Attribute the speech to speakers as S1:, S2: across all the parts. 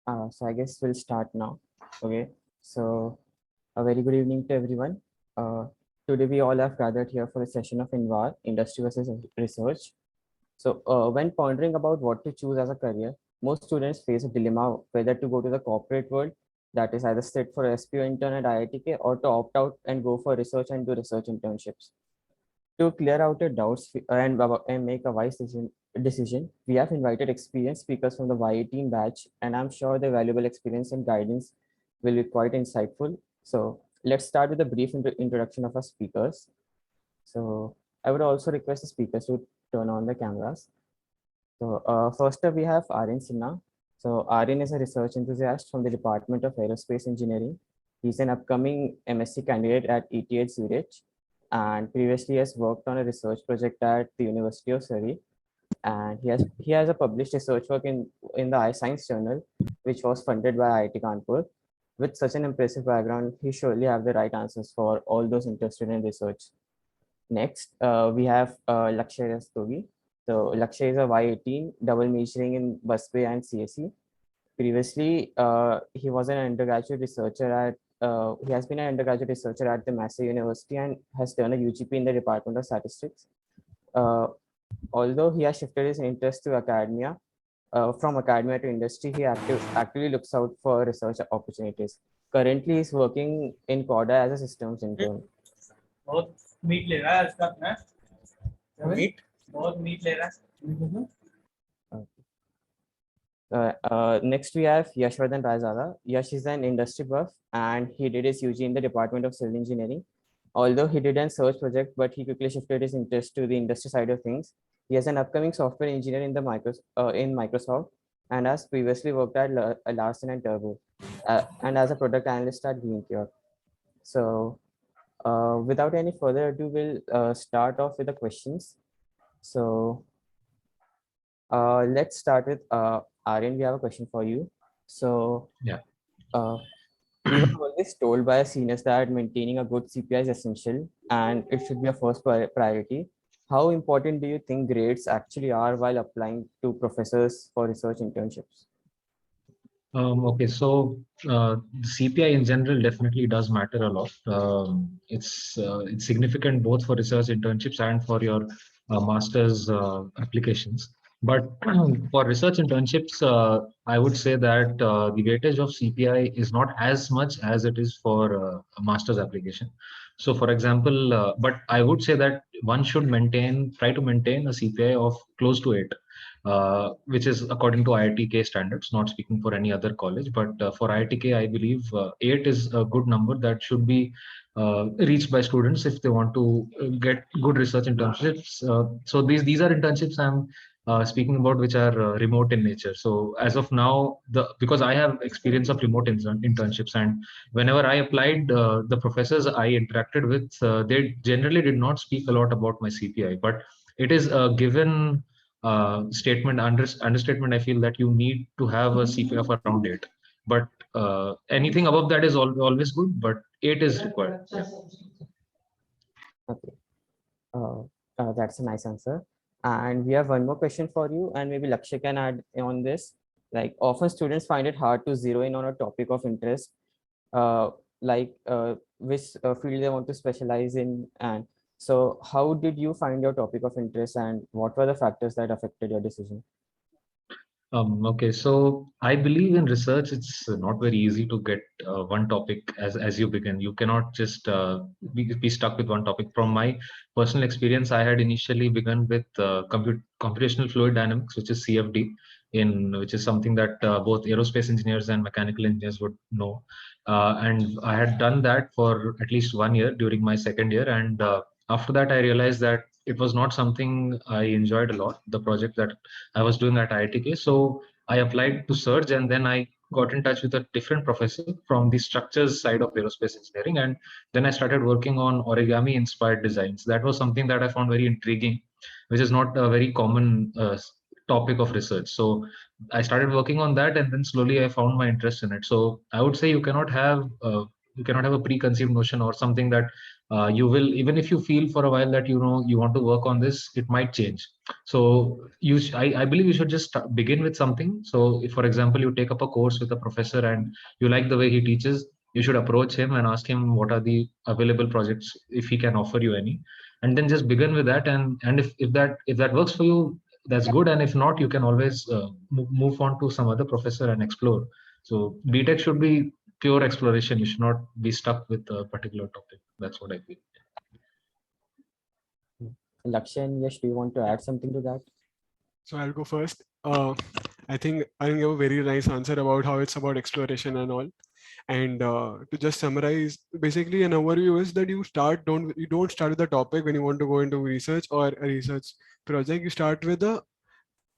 S1: So I guess we'll start now. Okay. So a very good evening to everyone. Uh, Today we all have gathered here for a session of InVAR, Industry versus Research. So when pondering about what to choose as a career, most students face a dilemma whether to go to the corporate world, that is either sit for SPO intern at IITK, or to opt out and go for research and do research internships. To clear out your doubts and make a wise decision, we have invited experienced speakers from the YA team batch, and I'm sure their valuable experience and guidance will be quite insightful. So let's start with a brief introduction of our speakers. So I would also request the speakers to turn on the cameras. So first up, we have Aryan Sinha. So Aryan is a research enthusiast from the Department of Aerospace Engineering. He's an upcoming MSc candidate at ETH Zurich, and previously has worked on a research project at the University of Surrey. And he has a published research work in the iScience journal, which was funded by IIT Kanpur. With such an impressive background, he surely have the right answers for all those interested in research. Next, we have Lakshay Rastogi. So Lakshay is a Y18, double majoring in busway and CSE. Previously, he was an undergraduate researcher at he has been an undergraduate researcher at the Massey University and has done a UGP in the Department of Statistics. Although he has shifted his interest to academia, from academia to industry, he actively looks out for research opportunities. Currently, he's working in CODA as a systems intern.
S2: बहुत meet ले रहा है इसका है meet बहुत meet ले रहा है
S1: Next, we have Yashvardhan Rajada. Yash is an industry buff and he did his UG in the Department of Civil Engineering. Although he did a search project, but he quickly shifted his interest to the industry side of things. He is an upcoming software engineer in Microsoft and has previously worked at Larsen and Turbo and as a product analyst at Greencure. So without any further ado, we'll start off with the questions. So let's start with Aryan. We have a question for you. So
S3: yeah,
S1: we were always told by our seniors that maintaining a good CPI is essential and it should be a first priority. How important do you think grades actually are while applying to professors for research internships?
S3: Okay, so the CPI in general definitely does matter a lot. It's significant both for research internships and for your master's applications. But for research internships, I would say that the weightage of CPI is not as much as it is for a master's application. So, for example, but I would say that one should try to maintain a CPI of close to 8. Which is according to IITK standards, not speaking for any other college, but for IITK, I believe 8 is a good number that should be reached by students if they want to get good research internships. So these are internships I'm speaking about, which are remote in nature. So as of now, because I have experience of remote internships, and whenever I applied, the professors I interacted with, they generally did not speak a lot about my CPI, but it is a given understatement. I feel that you need to have a CPI of around 8, but anything above that is always good, but 8 is required. Yeah.
S1: Okay, that's a nice answer. And we have one more question for you, and maybe Lakshay can add on this. Like, often students find it hard to zero in on a topic of interest, which field they want to specialize in. And so how did you find your topic of interest and what were the factors that affected your decision?
S3: Okay, so I believe in research, it's not very easy to get one topic as you begin. You cannot just be stuck with one topic. From my personal experience, I had initially begun with computational fluid dynamics, which is CFD, which is something that both aerospace engineers and mechanical engineers would know. And I had done that for at least 1 year during my second year. And after that, I realized that it was not something I enjoyed a lot, the project that I was doing at IITK. So I applied to Surge, and then I got in touch with a different professor from the structures side of aerospace engineering. And then I started working on origami inspired designs. That was something that I found very intriguing, which is not a very common topic of research. So I started working on that, and then slowly I found my interest in it. So I would say you cannot have you cannot have a preconceived notion or something that you will, even if you feel for a while that you want to work on this, it might change. So I believe you should just begin with something. So if, for example, you take up a course with a professor and you like the way he teaches, you should approach him and ask him what are the available projects, if he can offer you any, and then just begin with that. And if that works for you, that's good. And if not, you can always move on to some other professor and explore. So BTech should be pure exploration. You should not be stuck with a particular topic. That's what I feel.
S1: Lakshya and Yash, do you want to add something to that?
S4: So I'll go first. I think I give a very nice answer about how it's about exploration and all. And to just summarize, basically an overview is that you don't start with the topic when you want to go into research or a research project. You start with a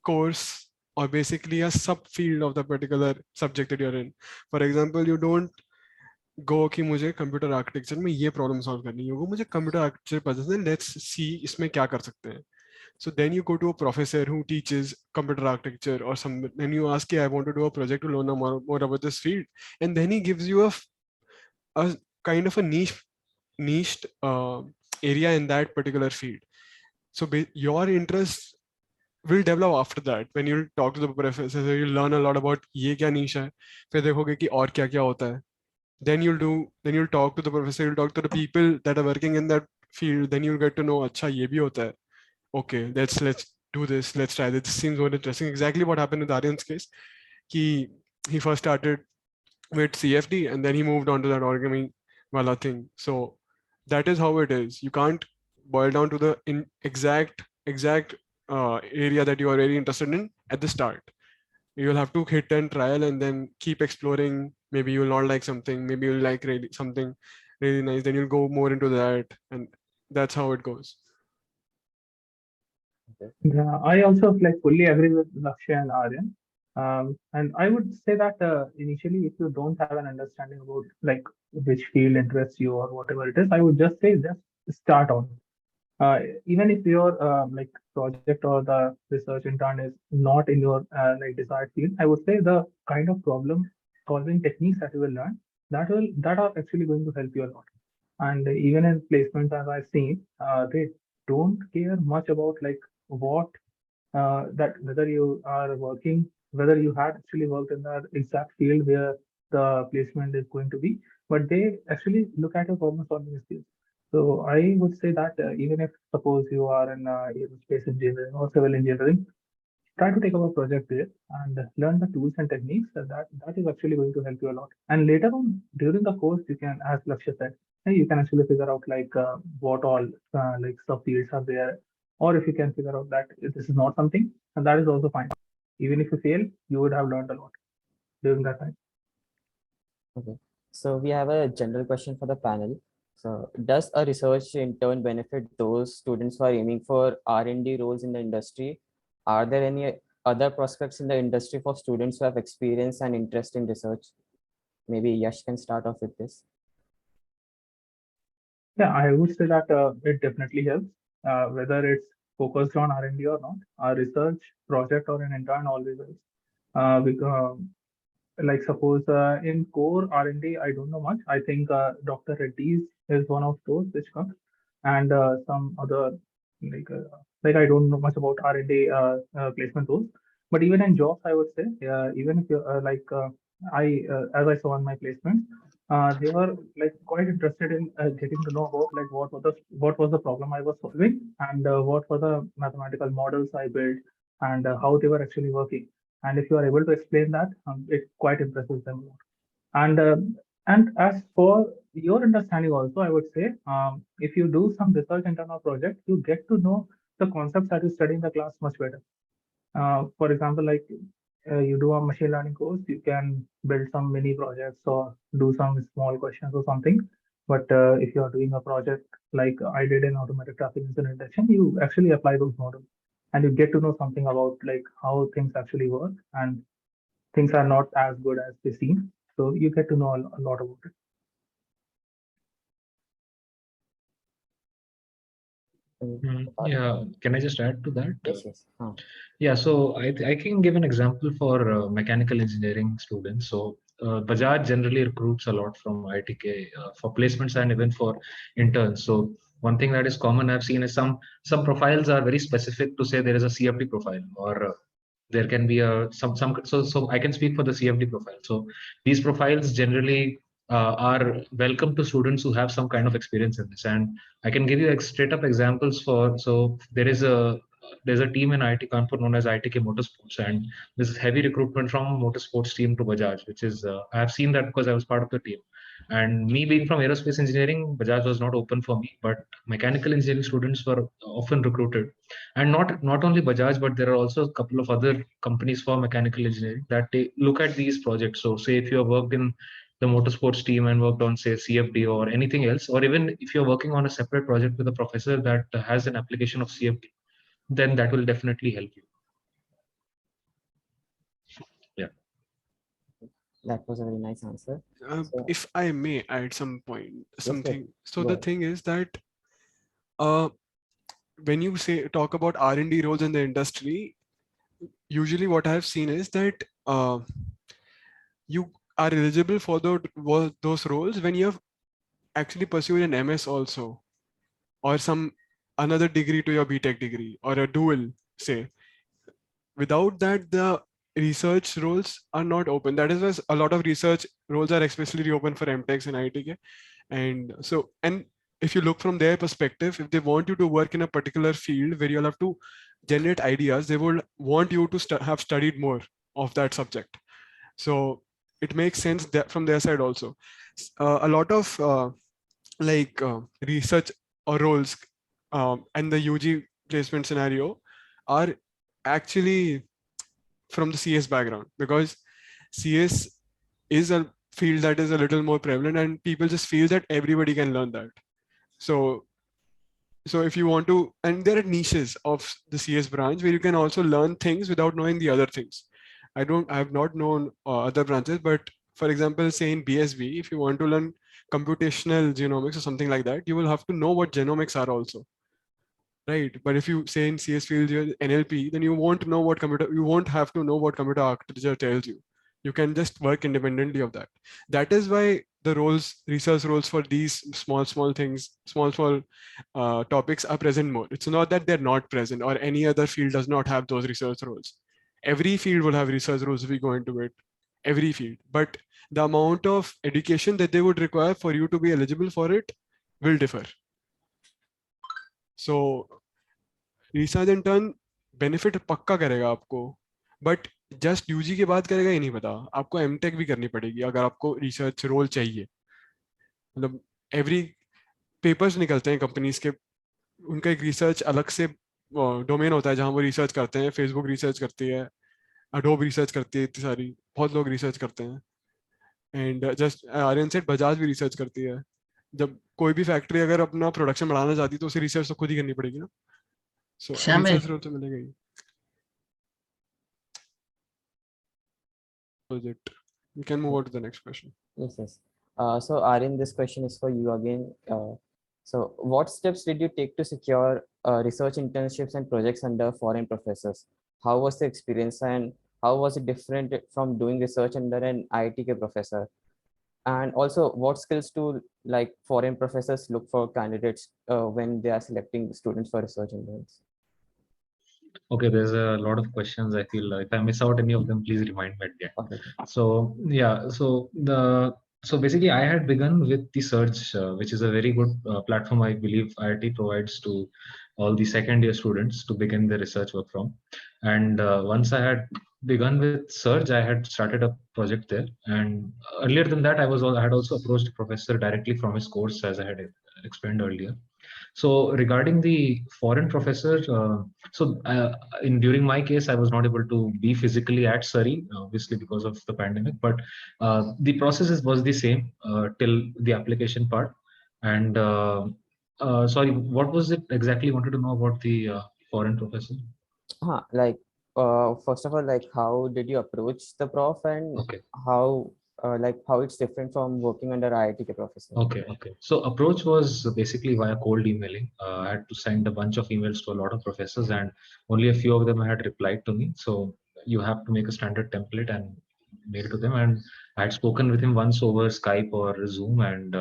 S4: course or basically a subfield of the particular subject that you're in. For example, you don't go कि मुझे computer architecture में ये problem solve करनी है, वो मुझे computer architecture पता है, लेट्स सी इसमें क्या कर सकते हैं. So then you go to a professor who teaches computer architecture or some, and you ask, I want to do a project to learn more about this field. And then he gives you a kind of a niched area in that particular field. So your interest will develop after that. When you talk to the professor, you'll learn a lot about ये क्या niche है, फिर देखोगे कि और क्या क्या होता है. Then you'll talk to the professor, you'll talk to the people that are working in that field. Then you'll get to know, अच्छा ये भी होता है. Okay, let's do this, let's try this. This seems more interesting. Exactly what happened with Aryan's case. He first started with CFD and then he moved on to that origami wala thing. So that is how it is. You can't boil down to the exact area that you are very interested in at the start. You'll have to hit and trial and then keep exploring. Maybe you'll not like something, maybe you'll like something really nice, then you'll go more into that, and that's how it goes.
S5: Yeah, I also like fully agree with Lakshya and Aryan. And I would say that initially, if you don't have an understanding about like which field interests you or whatever it is, I would just say just start on. Even if your like project or the research intern is not in your like desired field, I would say the kind of problem solving techniques that you will learn that are actually going to help you a lot. And even in placements, as I've seen, they don't care much about like what that whether you are working, whether you had actually worked in that exact field where the placement is going to be, but they actually look at your problem solving skills. So I would say that even if suppose you are in aerospace engineering or civil engineering, try to take up a project there and learn the tools and techniques that is actually going to help you a lot. And later on during the course, you can, as Lakshya said, you can actually figure out like what all like subfields are there, or if you can figure out that this is not something, and that is also fine. Even if you fail, you would have learned a lot during that time.
S1: Okay, so we have a general question for the panel. So does a research intern benefit those students who are aiming for R&D roles in the industry? Are there any other prospects in the industry for students who have experience and interest in research? Maybe Yash can start off with this.
S5: Yeah, I would say that it definitely helps, whether it's focused on R&D or not. A research project or an intern always helps. Because, like suppose in core R&D, I don't know much. I think Dr. Reddy's is one of those which comes, and some other like I don't know much about R&D placement tools. But even in jobs, I would say even if you're as I saw in my placements, they were like quite interested in getting to know about like what was the problem I was solving, and what were the mathematical models I built, and how they were actually working. And if you are able to explain that, it quite impresses them a lot. And as for your understanding also, I would say if you do some research internal project, you get to know the concepts that you study in the class much better. For example, like you do a machine learning course, you can build some mini projects or do some small questions or something. But if you are doing a project like I did in automatic traffic incident detection, you actually apply those models and you get to know something about like how things actually work, and things are not as good as they seem. So you get to know a lot about it.
S3: Yeah, can I just add to that?
S1: Yes.
S3: Yeah, so I can give an example for mechanical engineering students. So Bajaj generally recruits a lot from ITK for placements and even for interns. So one thing that is common I've seen is some profiles are very specific to say there is a CFD profile, or there can be a some so I can speak for the CFD profile. So these profiles generally are welcome to students who have some kind of experience in this, and I can give you straight up examples for. So there's a team in IIT Kanpur known as ITK Motorsports, and this is heavy recruitment from motorsports team to Bajaj, which is I have seen that because I was part of the team. And me being from aerospace engineering, Bajaj was not open for me, but mechanical engineering students were often recruited. And not only Bajaj, but there are also a couple of other companies for mechanical engineering that they look at these projects. So say if you have worked in the motorsports team and worked on say CFD or anything else, or even if you're working on a separate project with a professor that has an application of CFD, then that will definitely help you. Yeah.
S1: That was a very nice answer. So-
S4: If I may add something. So
S1: Go
S4: the
S1: ahead.
S4: thing is that when you talk about R&D roles in the industry, usually what I've seen is that you are eligible for those roles when you have actually pursued an MS also, or some another degree to your BTech degree, or a dual, say. Without that, the research roles are not open. That is why a lot of research roles are especially open for MTechs and ITK. And if you look from their perspective, if they want you to work in a particular field where you'll have to generate ideas, they will want you to have studied more of that subject. So it makes sense that from their side also. A lot of research or roles and the UG placement scenario are actually from the CS background, because CS is a field that is a little more prevalent and people just feel that everybody can learn that. So if you want to, and there are niches of the CS branch where you can also learn things without knowing the other things. I have not known other branches, but for example, say in BSB, if you want to learn computational genomics or something like that, you will have to know what genomics are also. Right, but if you say in CS field NLP, then you won't have to know what computer architecture tells you. You can just work independently of that. That is why the research roles for these small things, small topics are present more. It's not that they're not present or any other field does not have those research roles. Every field will have research roles if we go into it, every field. But the amount of education that they would require for you to be eligible for it will differ. So research intern benefit पक्का करेगा आपको, but just UG के बाद करेगा ये नहीं पता. आपको एमटेक भी करनी पड़ेगी अगर आपको रिसर्च रोल चाहिए. मतलब एवरी पेपर्स निकलते हैं कंपनीज के, उनका एक रिसर्च अलग से डोमेन होता है जहां वो रिसर्च करते हैं. फेसबुक रिसर्च करती है, अडोब रिसर्च करती है, इतनी सारी बहुत लोग रिसर्च करते हैं. एंड जस्ट आर्यन सेट बजाज भी रिसर्च करती है. जब कोई भी फैक्ट्री अगर अपना प्रोडक्शन बढ़ाना चाहती है तो उसे रिसर्च तो खुद ही करनी पड़ेगी ना. So research role तो मिलेगा ही. We can move on to the next question.
S1: Yes. So Aryan, this question is for you again. So what steps did you take to secure research internships and projects under foreign professors? How was the experience and how was it different from doing research under an IITK professor? And also, what skills do foreign professors look for candidates when they are selecting students for research interns?
S3: Okay, there's a lot of questions. I feel if I miss out any of them, please remind me again.
S1: Okay.
S3: So yeah, so basically I had begun with the Search, which is a very good platform I believe IIT provides to all the second year students to begin their research work from. And once I had begun with Search, I had started a project there. And earlier than that, I had also approached a professor directly from his course, as I had explained earlier. So regarding the foreign professor, during my case, I was not able to be physically at Surrey, obviously because of the pandemic. But the process was the same till the application part. And sorry, what was it exactly you wanted to know about the foreign professor?
S1: First of all, how did you approach the prof, and
S3: Okay.
S1: how it's different from working under IITK professor?
S3: Okay. So approach was basically via cold emailing. I had to send a bunch of emails to a lot of professors, and only a few of them had replied to me. So you have to make a standard template and mail to them. And I had spoken with him once over Skype or Zoom, and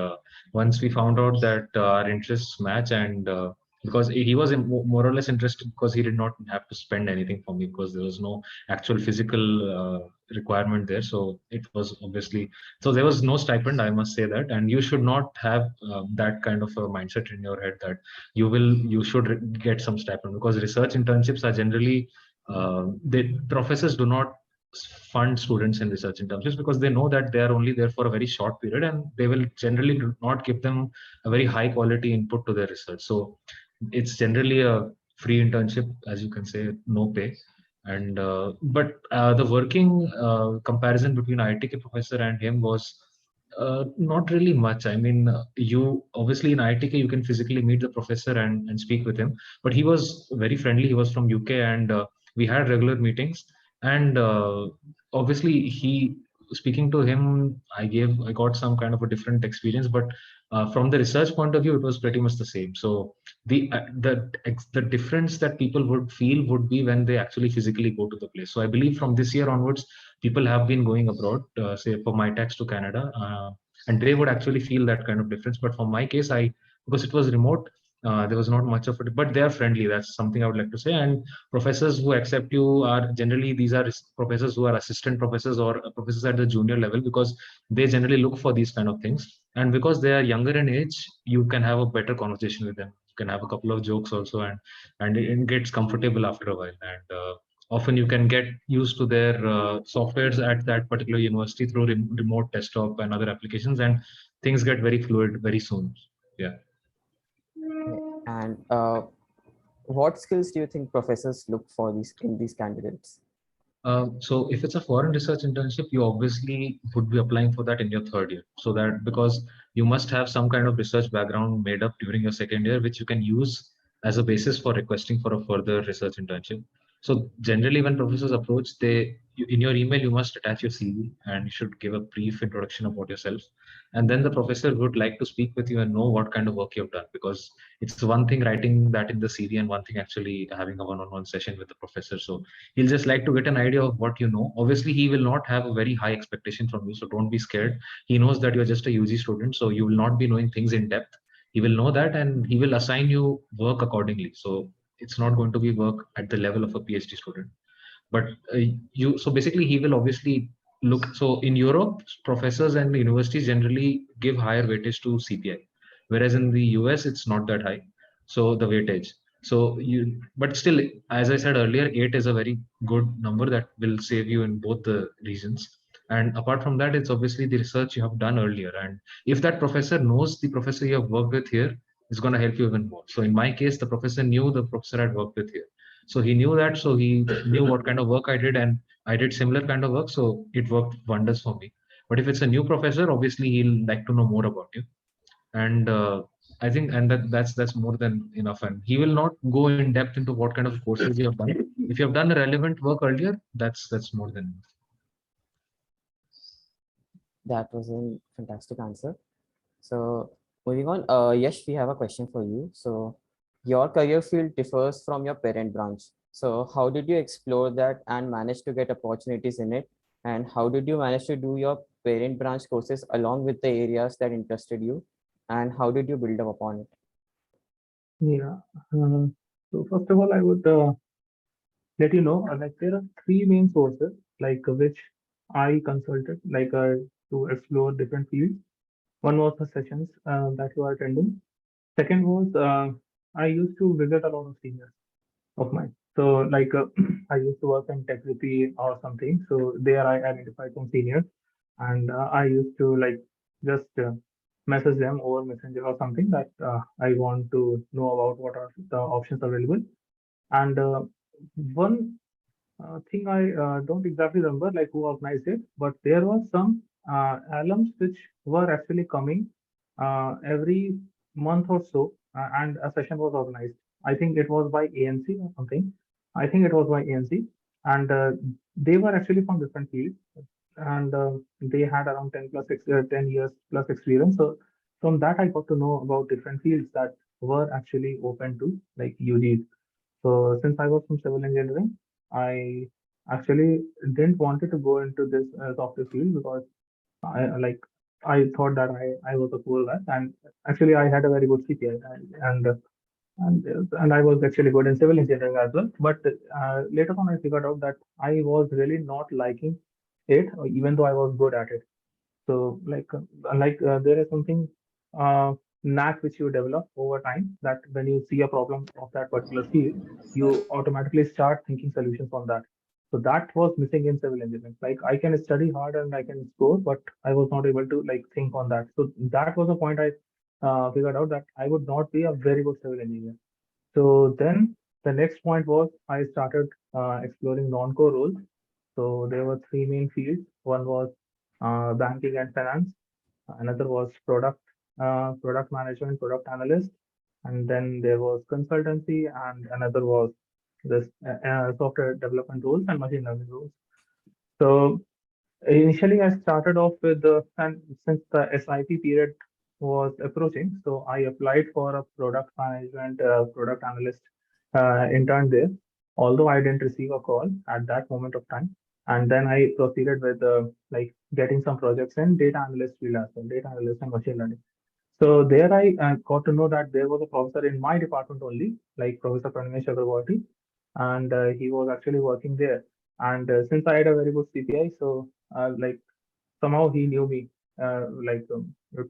S3: once we found out that our interests match, and because he was more or less interested because he did not have to spend anything for me because there was no actual physical requirement there. So it was obviously, so there was no stipend, I must say that, and you should not have that kind of a mindset in your head that you should get some stipend, because research internships are generally the professors do not fund students in research internships because they know that they are only there for a very short period, and they will generally do not give them a very high quality input to their research. So it's generally a free internship, as you can say, no pay. And but the working comparison between IITK professor and him was not really much. I mean, you obviously in IITK you can physically meet the professor and speak with him, but he was very friendly. He was from UK, and we had regular meetings. And obviously, speaking to him, I got some kind of a different experience, but from the research point of view, it was pretty much the same. So the difference that people would feel would be when they actually physically go to the place. So I believe from this year onwards, people have been going abroad, say for my tax to Canada, and they would actually feel that kind of difference. But for my case, because it was remote, there was not much of it, but they are friendly. That's something I would like to say. And professors who accept you are generally, these are professors who are assistant professors or professors at the junior level, because they generally look for these kind of things. And because they are younger in age, you can have a better conversation with them. You can have a couple of jokes also, and it gets comfortable after a while. And often you can get used to their softwares at that particular university through remote desktop and other applications, and things get very fluid very soon. Yeah.
S1: And what skills do you think professors look for in these candidates?
S3: So if it's a foreign research internship, you obviously would be applying for that in your third year. So that, because you must have some kind of research background made up during your second year, which you can use as a basis for requesting for a further research internship. So generally when professors approach, in your email, you must attach your CV and you should give a brief introduction about yourself. And then the professor would like to speak with you and know what kind of work you've done, because it's one thing writing that in the CV and one thing actually having a one-on-one session with the professor. So he'll just like to get an idea of what you know. Obviously, he will not have a very high expectation from you, so don't be scared. He knows that you're just a UG student, so you will not be knowing things in depth. He will know that, and he will assign you work accordingly. So it's not going to be work at the level of a PhD student. But so basically, he will obviously look. So in Europe, professors and universities generally give higher weightage to CPI, whereas in the US, it's not that high. So the weightage. So but still, as I said earlier, 8 is a very good number that will save you in both the regions. And apart from that, it's obviously the research you have done earlier. And if that professor knows the professor you have worked with here, it's going to help you even more. So in my case, the professor knew the professor I'd worked with here. So he knew that, so he knew what kind of work I did, and I did similar kind of work. So it worked wonders for me. But if it's a new professor, obviously he'll like to know more about you. And I think, and that's more than enough. And he will not go in depth into what kind of courses you have done. If you have done the relevant work earlier, that's more than enough.
S1: That was a fantastic answer. So moving on, Yash, we have a question for you. So your career field differs from your parent branch. So how did you explore that and manage to get opportunities in it? And how did you manage to do your parent branch courses along with the areas that interested you? And how did you build up upon it?
S5: Yeah. So first of all, I would let you know, like there are three main sources, like which I consulted, like to explore different fields. One was the sessions that you are attending. Second was I used to visit a lot of seniors of mine. So like I used to work in TechVP or something. So there I identified some seniors, and I used to like just message them over Messenger or something that I want to know about what are the options available. And one thing I don't exactly remember like who organized it, but there was some alums which were actually coming every month or so, and a session was organized. I think it was by ANC or something. I think it was by ANC, and they were actually from different fields, and they had around 10 years plus experience. So from that, I got to know about different fields that were actually open to like UGs. So since I was from civil engineering, I actually didn't wanted to go into this software field because I thought that I was a cool guy, and actually I had a very good CPI, and I was actually good in civil engineering as well. But later on, I figured out that I was really not liking it, even though I was good at it. So there is something knack which you develop over time, that when you see a problem of that particular field, you automatically start thinking solutions on that. So that was missing in civil engineering. Like I can study hard and I can score, but I was not able to like think on that. So that was a point I figured out, that I would not be a very good civil engineer. So then the next point was I started exploring non-core roles. So there were three main fields. One was banking and finance. Another was product management, product analyst, and then there was consultancy, and another was this software development roles and machine learning roles. So initially, I started off with and since the SIP period was approaching, so I applied for a product management, product analyst intern there, although I didn't receive a call at that moment of time. And then I proceeded with like getting some projects in data analyst field as well, data analyst and machine learning. So there I got to know that there was a professor in my department only, like Professor Pranmesh Agrawati, and he was actually working there. And since I had a very good CPI, so like somehow he knew me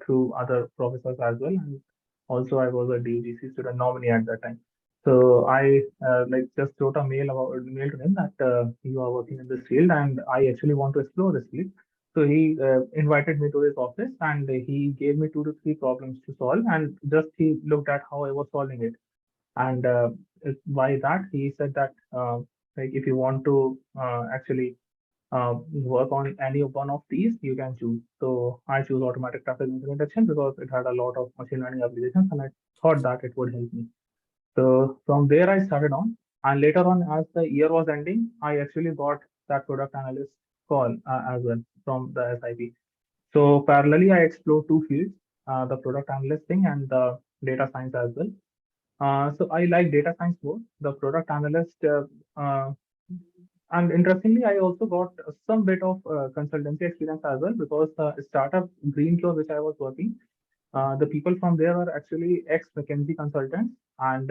S5: through other professors as well, and also I was a DUGC student nominee at that time. So I like just wrote a mail to him that you are working in this field and I actually want to explore this field. So he invited me to his office and he gave me 2 to 3 problems to solve, and just he looked at how I was solving it. And by that he said that like if you want to actually work on any one of these, you can choose. So I choose automatic traffic implementation because it had a lot of machine learning applications, and I thought that it would help me. So from there I started on, and later on, as the year was ending, I actually got that product analyst call as well from the SIP. So parallelly, I explored two fields, the product analyst thing and the data science as well. So I like data science more. The product analyst, and interestingly, I also got some bit of consultancy experience as well, because the startup Greenflow, which I was working, the people from there were actually ex-McKinsey consultants, and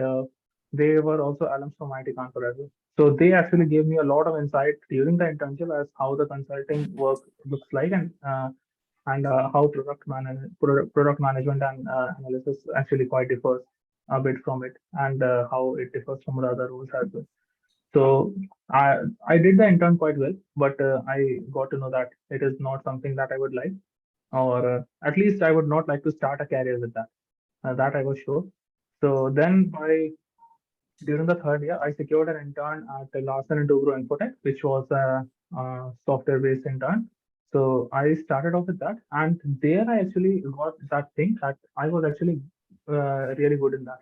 S5: they were also alums from IIT Kanpur as well. So they actually gave me a lot of insight during the internship as how the consulting work looks like, and how product management and analysis actually quite differs a bit from it, and how it differs from the other roles as well. So I did the intern quite well, but I got to know that it is not something that I would like, or at least I would not like to start a career with that. That I was sure. So then by during the third year, I secured an intern at Larsen and Toubro Infotech, which was a software-based intern. So I started off with that, and there I actually got that thing that I was actually really good in that.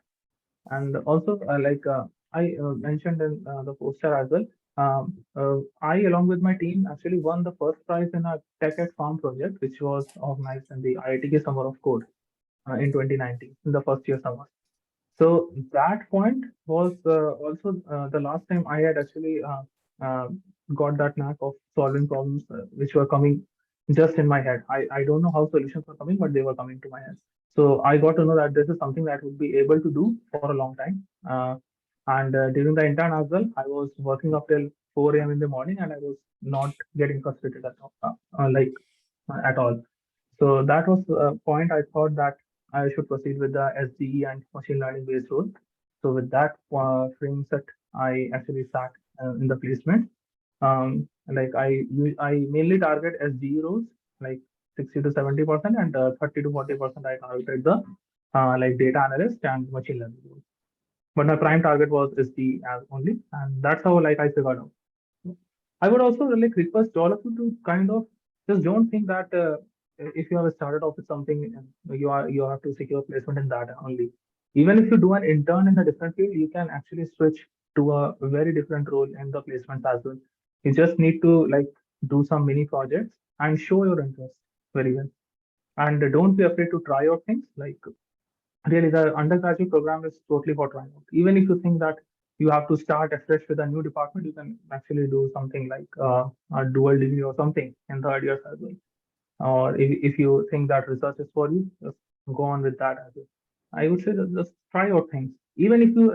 S5: And also, I mentioned in the poster as well, I, along with my team, actually won the first prize in a Tech at Farm project, which was organized in the IITK Summer of Code in 2019, in the first year summer. So that point was also the last time I had actually uh, got that knack of solving problems which were coming just in my head. I don't know how solutions were coming, but they were coming to my head. So I got to know that this is something that I would be able to do for a long time. And during the intern as well, I was working up till 4 a.m. in the morning, and I was not getting frustrated at all. So that was a point I thought that I should proceed with the SDE and machine learning based role. So with that frame set, I actually sat in the placement. I mainly target SDE roles, like 60 to 70%, and 30 to 40% I targeted the like data analyst and machine learning roles. But my prime target was SDE as only, and that's how like I figured out. I would also like request all of you to kind of just don't think that if you have started off with something, you have to secure placement in that only. Even if you do an intern in a different field, you can actually switch to a very different role in the placements as well. You just need to like do some mini projects and show your interest very well. And don't be afraid to try out things. Like really, the undergraduate program is totally for trying out. Even if you think that you have to start afresh with a new department, you can actually do something like a dual degree or something in third year as well. or if you think that research is for you, just go on with that as well. I would say that just try out things. Even if you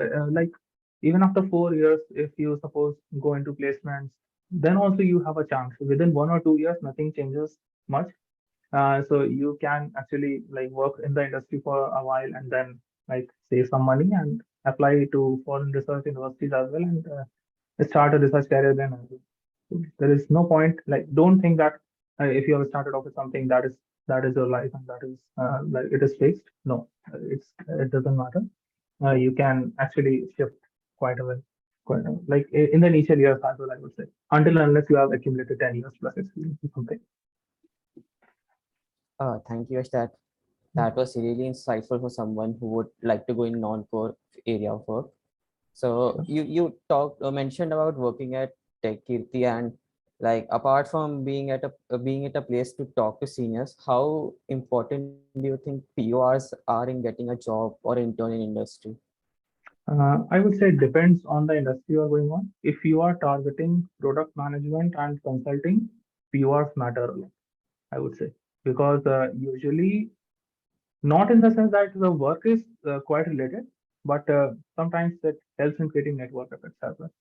S5: even after 4 years, if you suppose go into placements, then also you have a chance. Within 1 or 2 years, nothing changes much. So you can actually like work in the industry for a while and then like save some money and apply to foreign research universities as well and start a research career then as well. So there is no point like don't think that if you have started off with something that is your life and that is like it is fixed. No, it doesn't matter. You can actually shift quite a bit, like in the initial years as well. I would say until unless you have accumulated 10 years plus experience or something.
S1: Thank you, Yash. That was really insightful for someone who would like to go in non-core area of work. So you talked mentioned about working at Tech Kirti, and like apart from being at a place to talk to seniors, how important do you think PORs are in getting a job or intern in industry?
S5: I would say it depends on the industry you are going on. If you are targeting product management and consulting, PORs matter a lot, I would say, because usually not in the sense that the work is quite related, but sometimes it helps in creating network effects as well.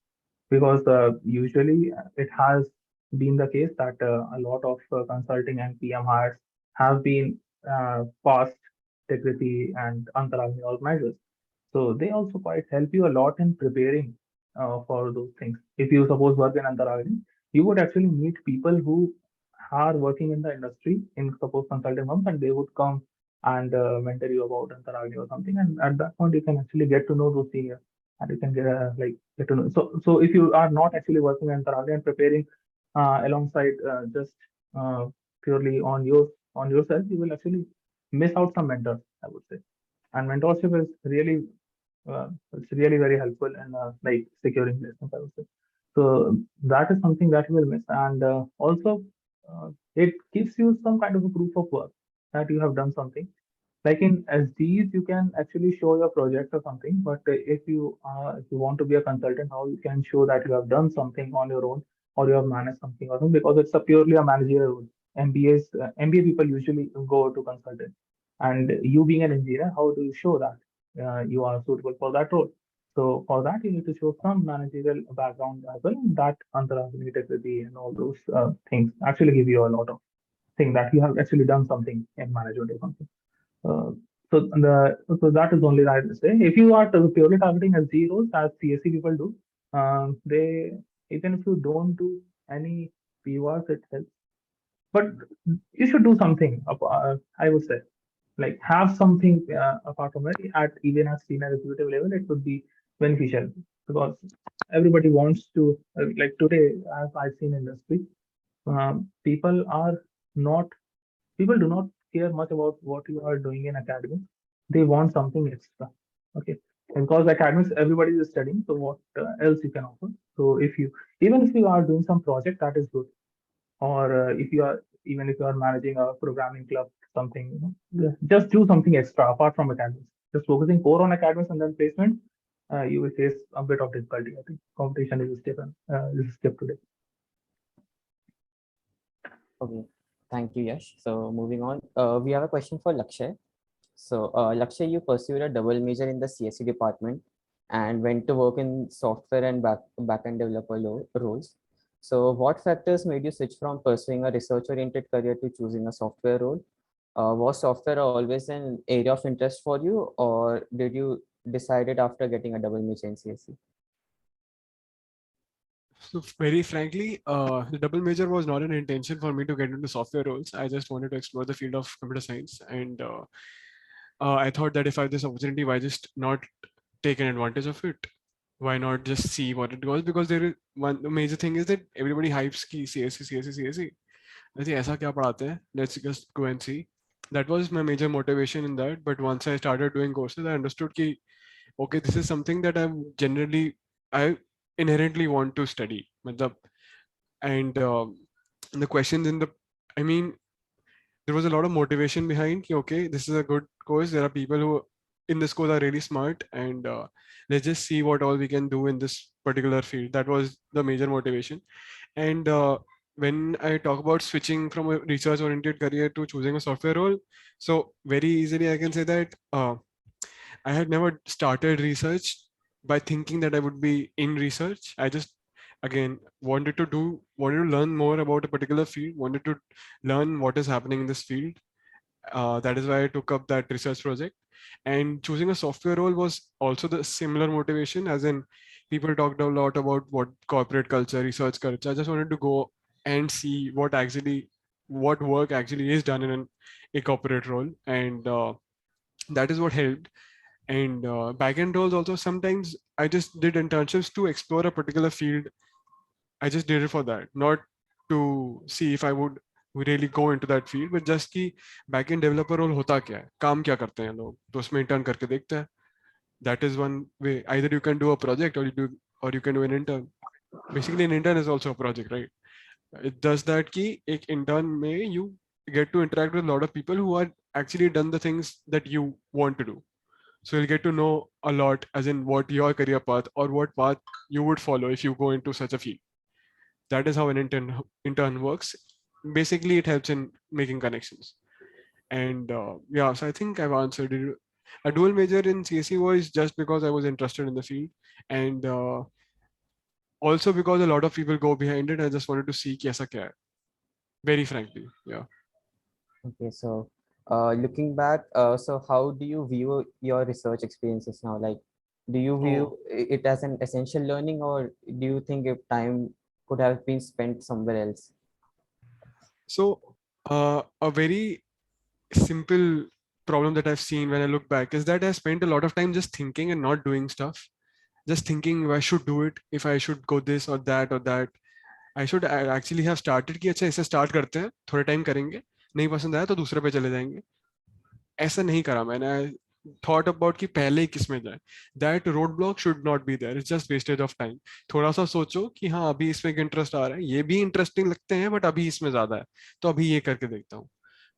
S5: Because usually it has been the case that a lot of consulting and PM hires have been past Tegrity and Antaragni organizers. So they also quite help you a lot in preparing for those things. If you suppose work in Antaragni, you would actually meet people who are working in the industry in suppose consulting firms, and they would come and mentor you about Antaragni or something. And at that point, you can actually get to know those seniors, and you can get get to know. So if you are not actually working in Antaragni and preparing alongside just uh, purely on yourself, you will actually miss out some mentors, I would say. And mentorship is really it's really very helpful in like securing placements, I would say. So that is something that you will miss, and also it gives you some kind of a proof of work that you have done something. Like in SDs, you can actually show your project or something, but if you want to be a consultant, how you can show that you have done something on your own or you have managed something or something, because it's a purely a managerial role. MBA people usually go to consultant, and you being an engineer, how do you show that you are suitable for that role? So for that, you need to show some managerial background as well. That integrity and all those things actually give you a lot of thing that you have actually done something in management or something. Uh, so that is only that I say. If you are purely targeting as zeros, as CSC people do, they even if you don't do any PORs, it helps. But you should do something. I would say, like have something apart from it. At even at senior executive level, it would be beneficial because everybody wants to like today, as I've seen in industry, people are not people do not care much about what you are doing in academics. They want something extra. Okay. And because academics, everybody is studying. So what else you can offer? So even if you are doing some project, that is good. Or if you are, even if you are managing a programming club, something, just do something extra apart from academics. Just focusing core on academics and then placement, you will face a bit of difficulty. I think competition is a step today.
S1: Okay, thank you, Yash. So moving on, we have a question for Lakshay. So, Lakshay, you pursued a double major in the CSE department and went to work in software and backend developer roles. So, what factors made you switch from pursuing a research-oriented career to choosing a software role? Was software always an area of interest for you, or did you decide it after getting a double major in CSE?
S4: So very frankly, the double major was not an intention for me to get into software roles. I just wanted to explore the field of computer science, and I thought that if I have this opportunity, why just not take an advantage of it? Why not just see what it goes? Because there is one the major thing is that everybody hypes ki CSE, CSE, CSE. I think ऐसा क्या पढ़ाते हैं? Let's just go and see. That was my major motivation in that. But once I started doing courses, I understood ki okay, this is something that I inherently want to study. मतलब, and the questions in the, I mean, there was a lot of motivation behind ki, okay, this is a good course. There are people who in this course are really smart, and let's just see what all we can do in this particular field. That was the major motivation. And when I talk about switching from a research oriented career to choosing a software role, so very easily I can say that I had never started research by thinking that I would be in research. I just again wanted to learn more about a particular field, wanted to learn what is happening in this field. That is why I took up that research project. And choosing a software role was also the similar motivation, as in people talked a lot about what corporate culture, research culture. I just wanted to go and see what work actually is done in a corporate role, and that is what helped. And backend roles also, sometimes I just did internships to explore a particular field. I just did it for that, not to see if I would really go into that field, but just कि backend developer role होता क्या है, काम क्या करते हैं लोग, तो उसमें intern करके देखते हैं. That is one way. Either you can do a project or you can do an intern. Basically, an intern is also a project, right? It does that कि एक intern में you get to interact with a lot of people who are actually done the things that you want to do. So you'll get to know a lot, as in what your career path or what path you would follow if you go into such a field. That is how an intern works. Basically, it helps in making connections. And yeah, so I think I've answered it. A dual major in CSE was just because I was interested in the field, and also because a lot of people go behind it. I just wanted to see kaisa kya hai. Very frankly, yeah.
S1: Okay, so looking back, so how do you view your research experiences now? Like, do you view it as an essential learning, or do you think if time could have been spent somewhere else?
S4: So a very simple problem that I've seen when I look back is that I spent a lot of time just thinking and not doing stuff. Just thinking if I should do it, if I should go this or that or that. I should actually have started कि अच्छा इसे start करते हैं, थोड़े time करेंगे, नहीं पसंद आया तो दूसरे पे चले जाएंगे. ऐसा नहीं करा मैंने. I thought about कि पहले ही किस में जाए. That roadblock should not be there. It's just wastage of time. थोड़ा सा सोचो कि हाँ अभी इसमें इंटरेस्ट आ रहा है, ये भी इंटरेस्टिंग लगते हैं बट अभी इसमें ज्यादा है, तो अभी ये करके देखता हूँ.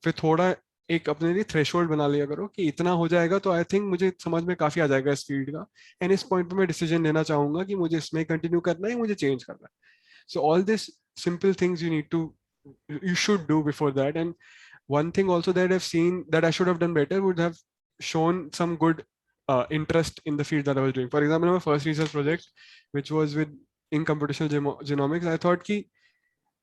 S4: फिर थोड़ा एक अपने लिए थ्रेशोल्ड बना लिया करो कि इतना हो जाएगा तो आई थिंक मुझे समझ में काफी आ जाएगा इस फील्ड का, एंड इस पॉइंट पे मैं डिसीजन लेना चाहूंगा कि मुझे इसमें कंटिन्यू करना है, मुझे चेंज करना है. So all these simple things you should do before that. And one thing also that I've seen that I should have done better would have shown some good interest in the field that I was doing. For example, my first research project, which was in computational genomics, I thought ki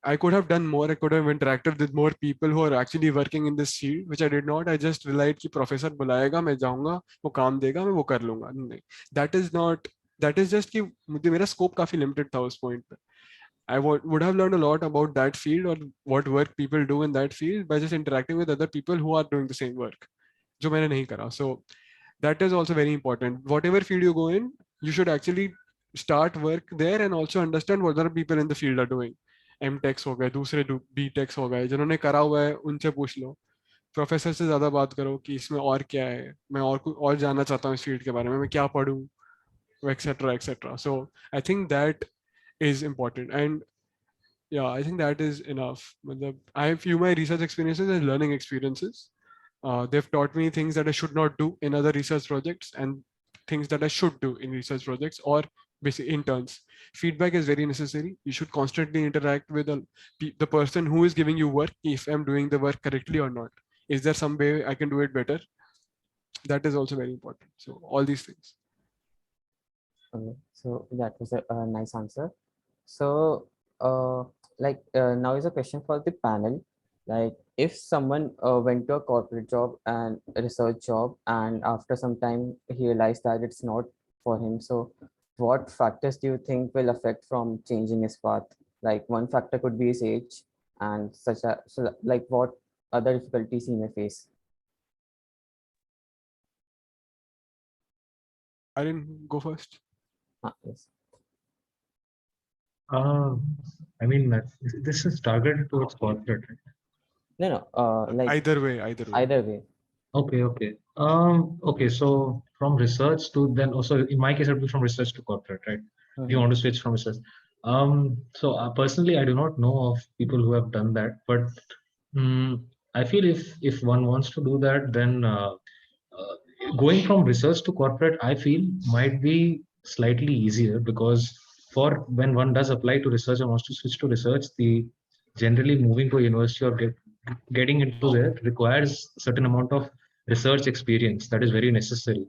S4: I could have done more. I could have interacted with more people who are actually working in this field, which I did not. I just relied कि professor बुलाएगा, मैं जाऊँगा, वो काम देगा, मैं वो कर लूँगा. नहीं, that is not. That is just कि मुझे मेरा scope काफी limited था उस point पे. I would have learned a lot about that field or what work people do in that field by just interacting with other people who are doing the same work, जो मैंने नहीं करा. So that is also very important. Whatever field you go in, you should actually start work there and also understand what other people in the field are doing. M-Techs हो गए, दूसरे B-Techs हो गए, जिन्होंने करा हुआ है उनसे पूछ लो. प्रोफेसर से ज्यादा बात करो कि इसमें और क्या है, मैं और जानना चाहता हूँ इस फील्ड के बारे में, मैं क्या पढूं, etc etc. So I think that is important. And yeah, I think that is enough. I view my research experiences as learning experiences. They've taught me things that I should not do in other research projects and things that I should do in research projects or basically interns. Feedback is very necessary. You should constantly interact with the person who is giving you work, if I'm doing the work correctly or not. Is there some way I can do it better? That is also very important. So all these things.
S1: Okay, so that was a nice answer. So, now is a question for the panel. Like, if someone went to a corporate job and a research job, and after some time he realized that it's not for him, so what factors do you think will affect from changing his path? Like, one factor could be his age, and like what other difficulties he may face.
S4: I didn't go first.
S1: Yes.
S3: I mean, this is targeted towards corporate, right?
S1: No, like
S4: Either way.
S1: either way.
S3: Okay. Okay. So from research to then also in my case, it would be from research to corporate, right? If you want to switch from research. So personally, I do not know of people who have done that, but I feel if one wants to do that, then going from research to corporate, I feel might be slightly easier, because for when one does apply to research and wants to switch to research, the generally moving to a university or getting into there requires certain amount of research experience that is very necessary.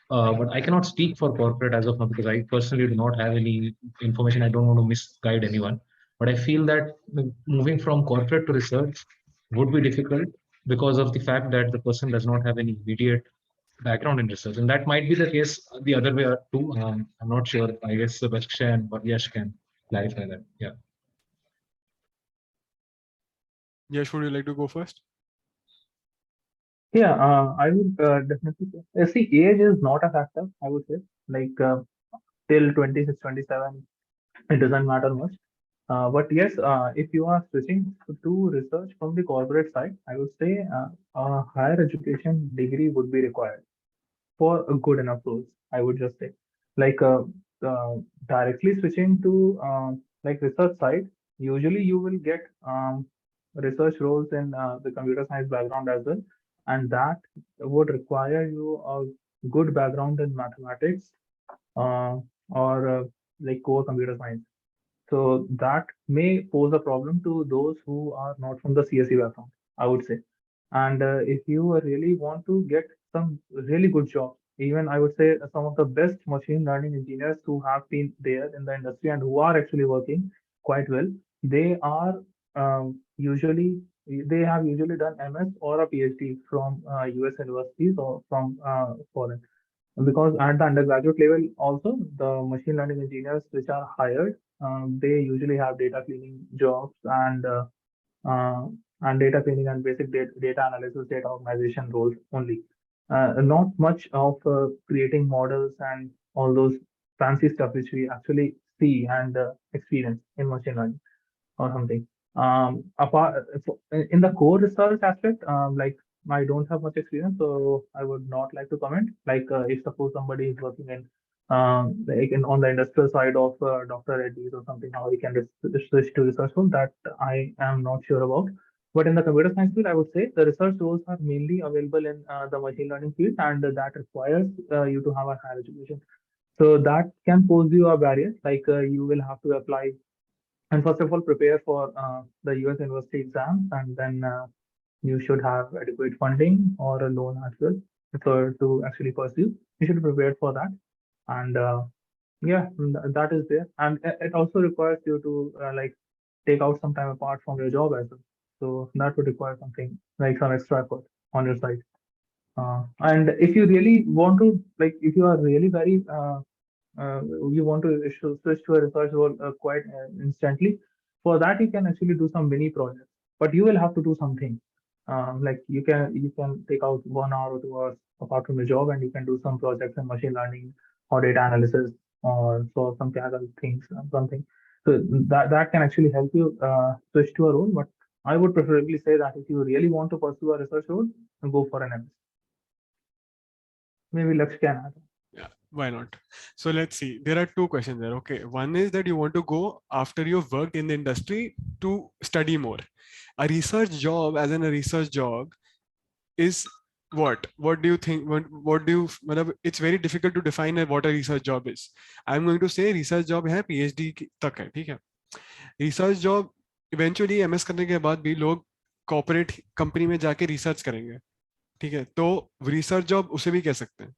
S3: But I cannot speak for corporate as of now because I personally do not have any information. I don't want to misguide anyone. But I feel that moving from corporate to research would be difficult because of the fact that the person does not have any immediate background in research. And that might be the case the other way too. I'm not sure. I guess Sebastian or Yash can clarify that. Yeah.
S4: Yash, would you like to go first?
S5: Yeah, I would definitely say. See, age is not a factor, I would say. Like till 26, 27, it doesn't matter much. But yes, if you are switching to research from the corporate side, I would say a higher education degree would be required for a good enough roles. I would just say, like directly switching to like research side, usually you will get research roles in the computer science background as well, and that would require you a good background in mathematics or like core computer science. So that may pose a problem to those who are not from the CSE background, I would say. And if you really want to get some really good jobs, even I would say some of the best machine learning engineers who have been there in the industry and who are actually working quite well, they are usually they have usually done MS or a PhD from US universities or from foreign, because at the undergraduate level also the machine learning engineers which are hired, they usually have data cleaning jobs uh, and data cleaning and basic data analysis, data organization roles only, not much of creating models and all those fancy stuff which we actually see and experience in machine learning or something. Apart in the core research aspect, like I don't have much experience, so I would not like to comment. Like if suppose somebody is working in like on the industrial side of Dr. Reddy's or something, how he can switch to research role, that I am not sure about. But in the computer science field, I would say the research roles are mainly available in the machine learning field, and that requires you to have a higher education. So that can pose you a barrier, like you will have to apply and first of all prepare for the US university exams, and then you should have adequate funding or a loan as well for to actually pursue. You should be prepared for that, and yeah, that is there, and it also requires you to like take out some time apart from your job as well. So that would require something like some extra effort on your side. And if you really want to, like, if you are really very uh, you want to switch to a research role quite instantly, for that you can actually do some mini projects, but you will have to do something. Like you can take out 1 hour or 2 hours apart from your job, and you can do some projects in machine learning or data analysis or solve some technical things, something. So that can actually help you switch to a role. But I would preferably say that if you really want to pursue a research role, go for an MS. Maybe Laksh can add.
S4: Yeah, why not? So let's see. There are two questions there. Okay, one is that you want to go after you've worked in the industry to study more. A research job, as in a research job, is what? What do you think? What do you? It's very difficult to define what a research job is. I'm going to say research job है PhD तक है, ठीक है? Research job eventually MS करने के बाद भी लोग corporate company में जाके research करेंगे, ठीक है? तो research job उसे भी कह सकते हैं.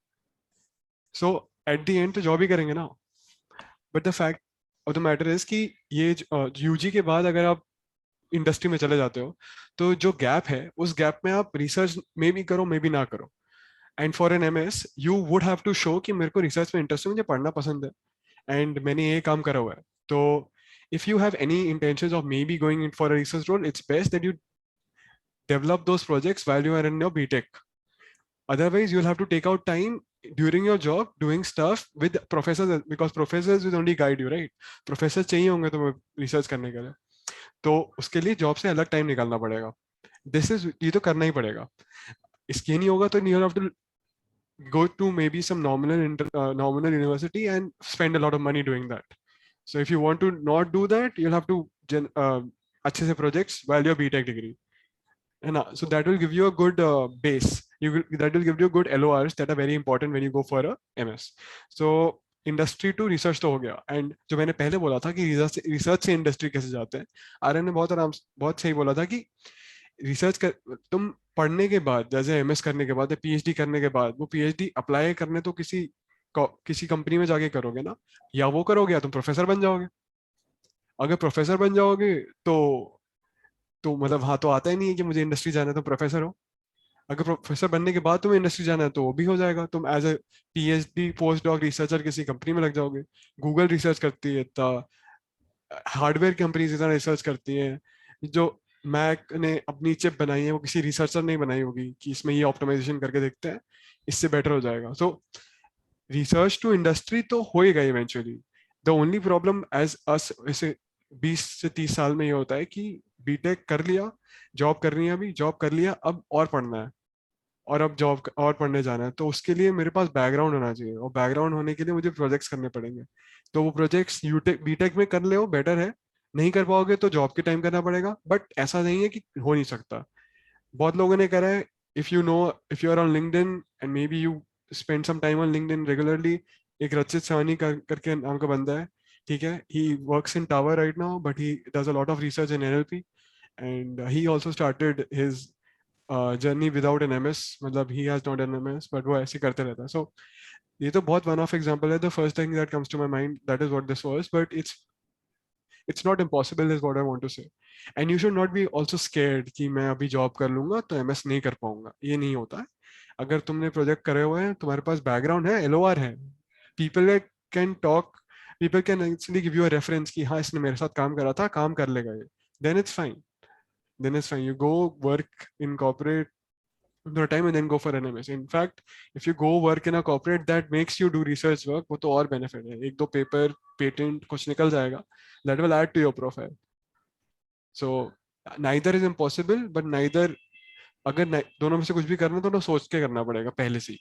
S4: So at the end तो जॉब ही करेंगे ना. But the fact of the matter is कि ये UG के बाद अगर आप इंडस्ट्री में चले जाते हो तो जो गैप है उस गैप में आप रिसर्च में भी करो, में भी ना करो. And for an MS you would have to show कि मेरे को रिसर्च में इंटरेस्ट है, मुझे पढ़ना पसंद है एंड मैंने ये काम करा हुआ है. तो if you have any intentions of maybe going in for a research role, it's best that you develop those projects while you are in your BTech. Otherwise, you'll have to take out time during your job doing stuff with professors, because professors will only guide you, right? Professors चाहिए होंगे तो research करने के लिए, तो उसके लिए job से अलग टाइम निकालना पड़ेगा. दिस इज ये तो करना ही पड़ेगा. इसके नहीं होगा तो you have to go to maybe some nominal university and spend a lot of money doing that. So if you want to not do that, you'll have to अच्छे से projects while your BTech degree. And so that will give you a good base. That will give you good LORs that are very important when you go for a MS. So industry to research तो हो गया, and जो मैंने पहले बोला था कि research से इंडस्ट्री कैसे जाते हैं, आर्यन ने बहुत सही बोला था कि रिसर्च कर, तुम पढ़ने के बाद जैसे एमएस करने के बाद या पीएचडी करने के बाद वो पीएचडी अप्लाई करने तो किसी कंपनी में जाके करोगे ना, या वो करोगे या तुम प्रोफेसर बन जाओगे। अगर प्रोफेसर बन जाओगे तो मतलब हाँ तो आता ही नहीं है कि मुझे इंडस्ट्री जाना है, तो प्रोफेसर हो। अगर प्रोफेसर बनने के बाद तुम्हें इंडस्ट्री जाना है तो वो भी हो जाएगा, तुम as a PhD post doc researcher किसी कंपनी में लग जाओगे। गूगल रिसर्च करती है इतना, हार्डवेयर कंपनीज इतना रिसर्च करती हैं। जो मैक ने अपनी चिप बनाई है वो किसी रिसर्चर नहीं बनाई होगी कि इसमें ये ऑप्टिमाइजेशन करके देखते हैं इससे बेटर हो जाएगा। सो रिसर्च टू इंडस्ट्री तो होएगा eventually. The only problem as us ऐसे 20 से 30 साल में ये होता है कि बीटेक कर लिया, जॉब करनी है, अभी जॉब कर लिया, अब और पढ़ना है और अब जॉब और पढ़ने जाना है, तो उसके लिए मेरे पास बैकग्राउंड होना चाहिए, और बैकग्राउंड होने के लिए मुझे प्रोजेक्ट्स करने पड़ेंगे। तो वो प्रोजेक्ट्स यूटेक बीटेक में कर ले हो बेटर है, नहीं कर पाओगे तो जॉब के टाइम करना पड़ेगा, बट ऐसा नहीं है कि हो नहीं सकता। बहुत लोगों ने करा है। If you are on LinkedIn and maybe you spend some time on LinkedIn regularly, एक रचित साहनी करके नाम का बंदा है, ठीक है, he works in tower right now but he does a lot of research in NLP, and he also started his journey without an MS, मतलब he has not an MS but वो ऐसे करते रहता है। सो ये तो बहुत one of example है। The first thing that comes to my mind that is what this was, but it's not impossible is what I want to say. And you should not be also scared कि मैं अभी job कर लूंगा तो MS नहीं कर पाऊंगा, ये नहीं होता है। अगर तुमने प्रोजेक्ट करे हुए हैं, तुम्हारे पास बैकग्राउंड है, एलओआर है, people can talk, people can actually give you a reference कि हाँ इसने मेरे साथ काम करा था, काम कर लेगा ये, then it's fine, then it's fine. You go work in corporate the time and then go for an MS. In fact, if you go work in a corporate that makes you do research work, वो तो और benefit है, एक दो paper patent कुछ निकल जाएगा, that will add to your profile. So neither is impossible, but neither, अगर दोनों में से कुछ भी करना तो ना सोच के करना पड़ेगा पहले से,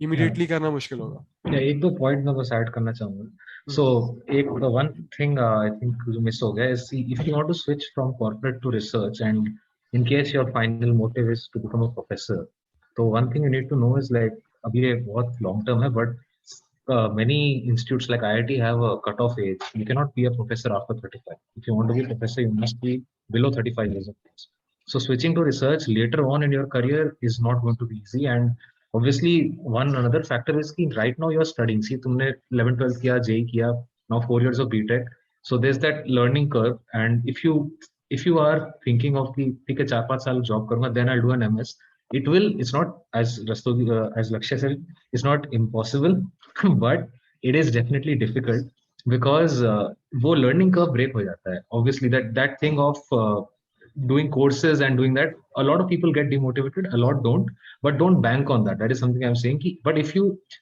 S4: इमीडिएटली करना मुश्किल होगा।
S3: एक दो पॉइंट मैं बस ऐड करना चाहूंगा। सो एक वन थिंग आई थिंक जो मिस हो गया is if you want to switch from corporate to research and in case your final motive is to become a professor, so one thing you need to know is like अभी ये बहुत long term है, but many institutes like IIT have a cutoff age. You cannot be a professor after 35. If you want to be a professor, you must be below 35 years of age. So switching to research later on in your career is not going to be easy, and obviously one another factor is कि right now you are studying. See, तुमने 11 12 किया, JEE किया, now 4 years of BTech. So there's that learning curve, and if you are thinking of the ठीक है 4-5 साल job करूँगा, then I'll do an MS. It's not as as Lakshya said, it's not impossible, but it is definitely difficult because वो learning curve break हो जाता है. Obviously that thing of doing courses and doing that, a lot of people get demotivated, a lot don't, but don't bank on that. That is something I'm saying. But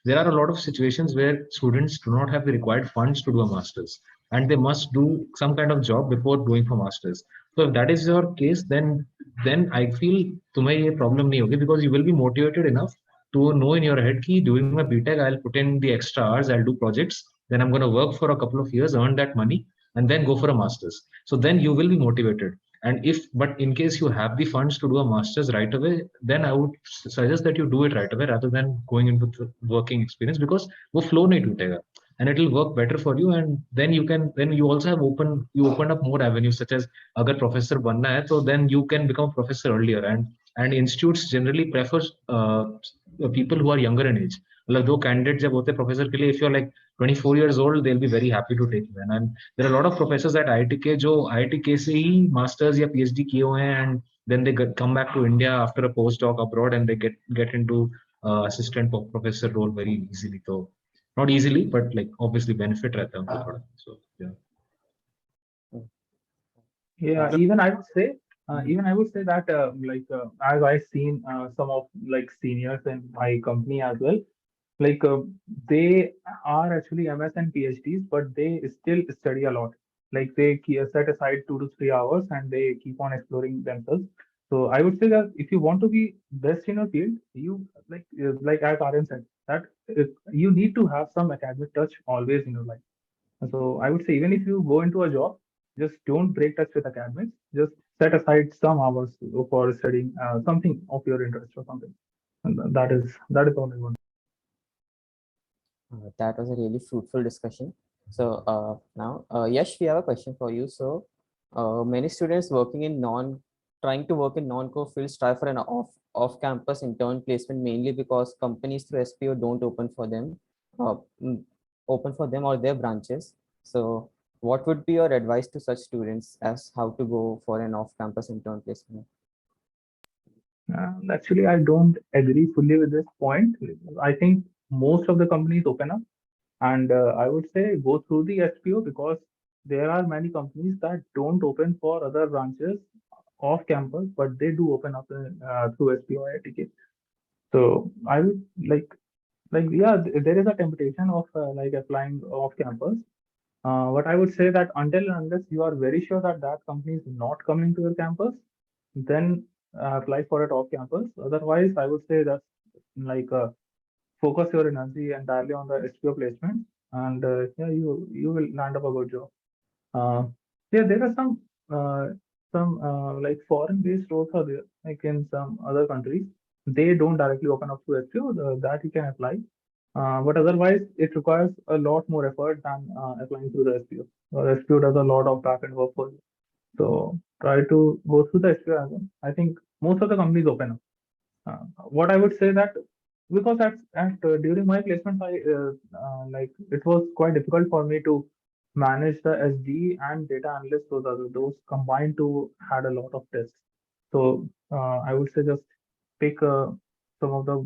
S3: there are a lot of situations where students do not have the required funds to do a master's, and they must do some kind of job before going for master's. So if that is your case, then I feel तुम्हें ये problem नहीं होगी, because you will be motivated enough to know in your head कि during my BTech I'll put in the extra hours, I'll do projects, then I'm going to work for a couple of years, earn that money, and then go for a master's. So then you will be motivated. And but in case you have the funds to do a master's right away, then I would suggest that you do it right away rather than going into the working experience, because वो flow नहीं टूटेगा, and it will work better for you. And then you also have open up more avenues, such as अगर professor बनना है तो then you can become professor earlier, and institutes generally prefer people who are younger in age. मतलब दो candidate जब होते हैं professor के लिए, if you're like 24 years old, they'll be very happy to take you. And there are a lot of professors at IIT जो IIT से ही masters या PhD किए हुए हैं, and then they come back to India after a postdoc abroad, and they get into assistant professor role very easily. So not easily, but like obviously benefit रहता है उनको थोड़ा. So yeah.
S5: Yeah, even I would say that as I've seen some of like seniors in my company as well, like they are actually MS and PhDs, but they still study a lot. Like they set aside 2 to 3 hours and they keep on exploring themselves. So I would say that if you want to be best in your field, you like as Aryan said, that you need to have some academic touch always in your life. So I would say even if you go into a job, just don't break touch with academics. Just set aside some hours for studying something of your interest or something. And that is all I want.
S1: That was a really fruitful discussion. So now, Yash, we have a question for you. So many students trying to work in non-core fields try for an off-campus intern placement mainly because companies through SPO don't uh, mm, open for them or their branches. So what would be your advice to such students as how to go for an off-campus intern placement?
S5: Actually, I don't agree fully with this point. I think most of the companies open up, and I would say go through the SPO because there are many companies that don't open for other branches off campus, but they do open up through SPO IITK. So I would yeah, there is a temptation of like applying off campus. But I would say that until and unless you are very sure that that company is not coming to your campus, then apply for it off campus. Otherwise, I would say that like focus your energy entirely on the SPO placement, and yeah, you will land up a good job. Uh, yeah, there are some like foreign-based roles are there, like in some other countries. They don't directly open up to SPO, that you can apply. But otherwise, it requires a lot more effort than applying through the SPO. SPO does a lot of back-end work for you. So try to go through the SPO as well. I think most of the companies open up. What I would say that because during my placement, I like it was quite difficult for me to manage the SD and data analyst. Those combined to had a lot of tests. So I would say just pick some of the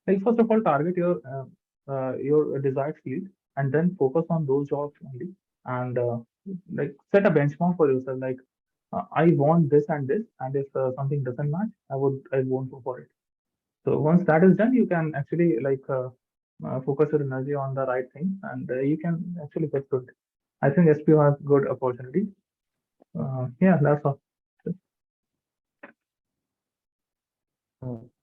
S5: like first of all target your desired field and then focus on those jobs only and like set a benchmark for yourself like I want this and if something doesn't match I won't go for it. So once that is done, you can actually focus your energy on the right thing, and you can actually get good. I think SPO has good opportunity. Yeah, that's all.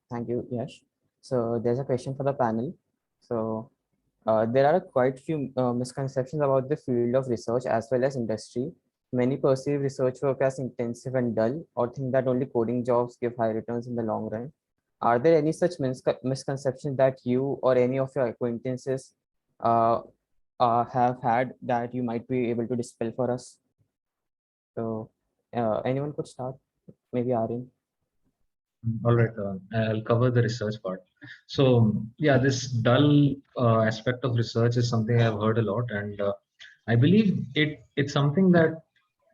S1: Thank you, Yash. So there's a question for the panel. So there are quite few misconceptions about the field of research as well as industry. Many perceive research work as intensive and dull, or think that only coding jobs give high returns in the long run. Are there any such misconceptions that you or any of your acquaintances uh, have had that you might be able to dispel for us? So anyone could start, maybe Aryan.
S3: All right, I'll cover the research part. So yeah, this dull aspect of research is something I've heard a lot, and I believe it's something that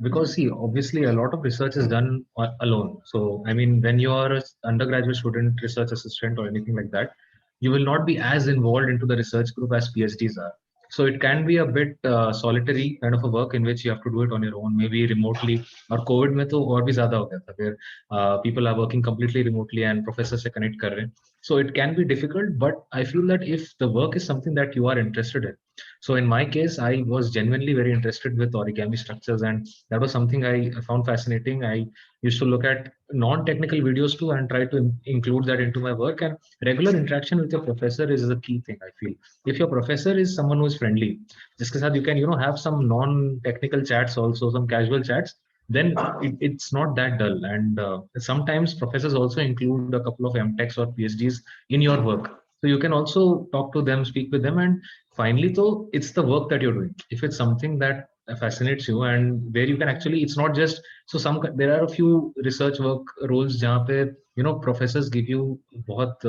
S3: because see, obviously a lot of research is done alone. So I mean, when you are an undergraduate student, research assistant, or anything like that, you will not be as involved into the research group as PhDs are. So it can be a bit solitary kind of a work in which you have to do it on your own, maybe remotely. और Covid में तो और भी ज़्यादा हो गया था फिर people are working completely remotely and professor से connect कर रहे हैं. So it can be difficult, but I feel that if the work is something that you are interested in, so in my case, I was genuinely very interested with origami structures, and that was something I found fascinating. I used to look at non-technical videos too and try to include that into my work. And regular interaction with your professor is the key thing, I feel. If your professor is someone who is friendly, जिसके साथ you can have some non-technical chats also, some casual chats, then it's not that dull. And sometimes professors also include a couple of MTechs or PhDs in your work. So you can also talk to them, speak with them, and finally, though, it's the work that you're doing. If it's something that fascinates you and where you can actually, it's not just so there are a few research work roles जहाँ पे professors give you बहुत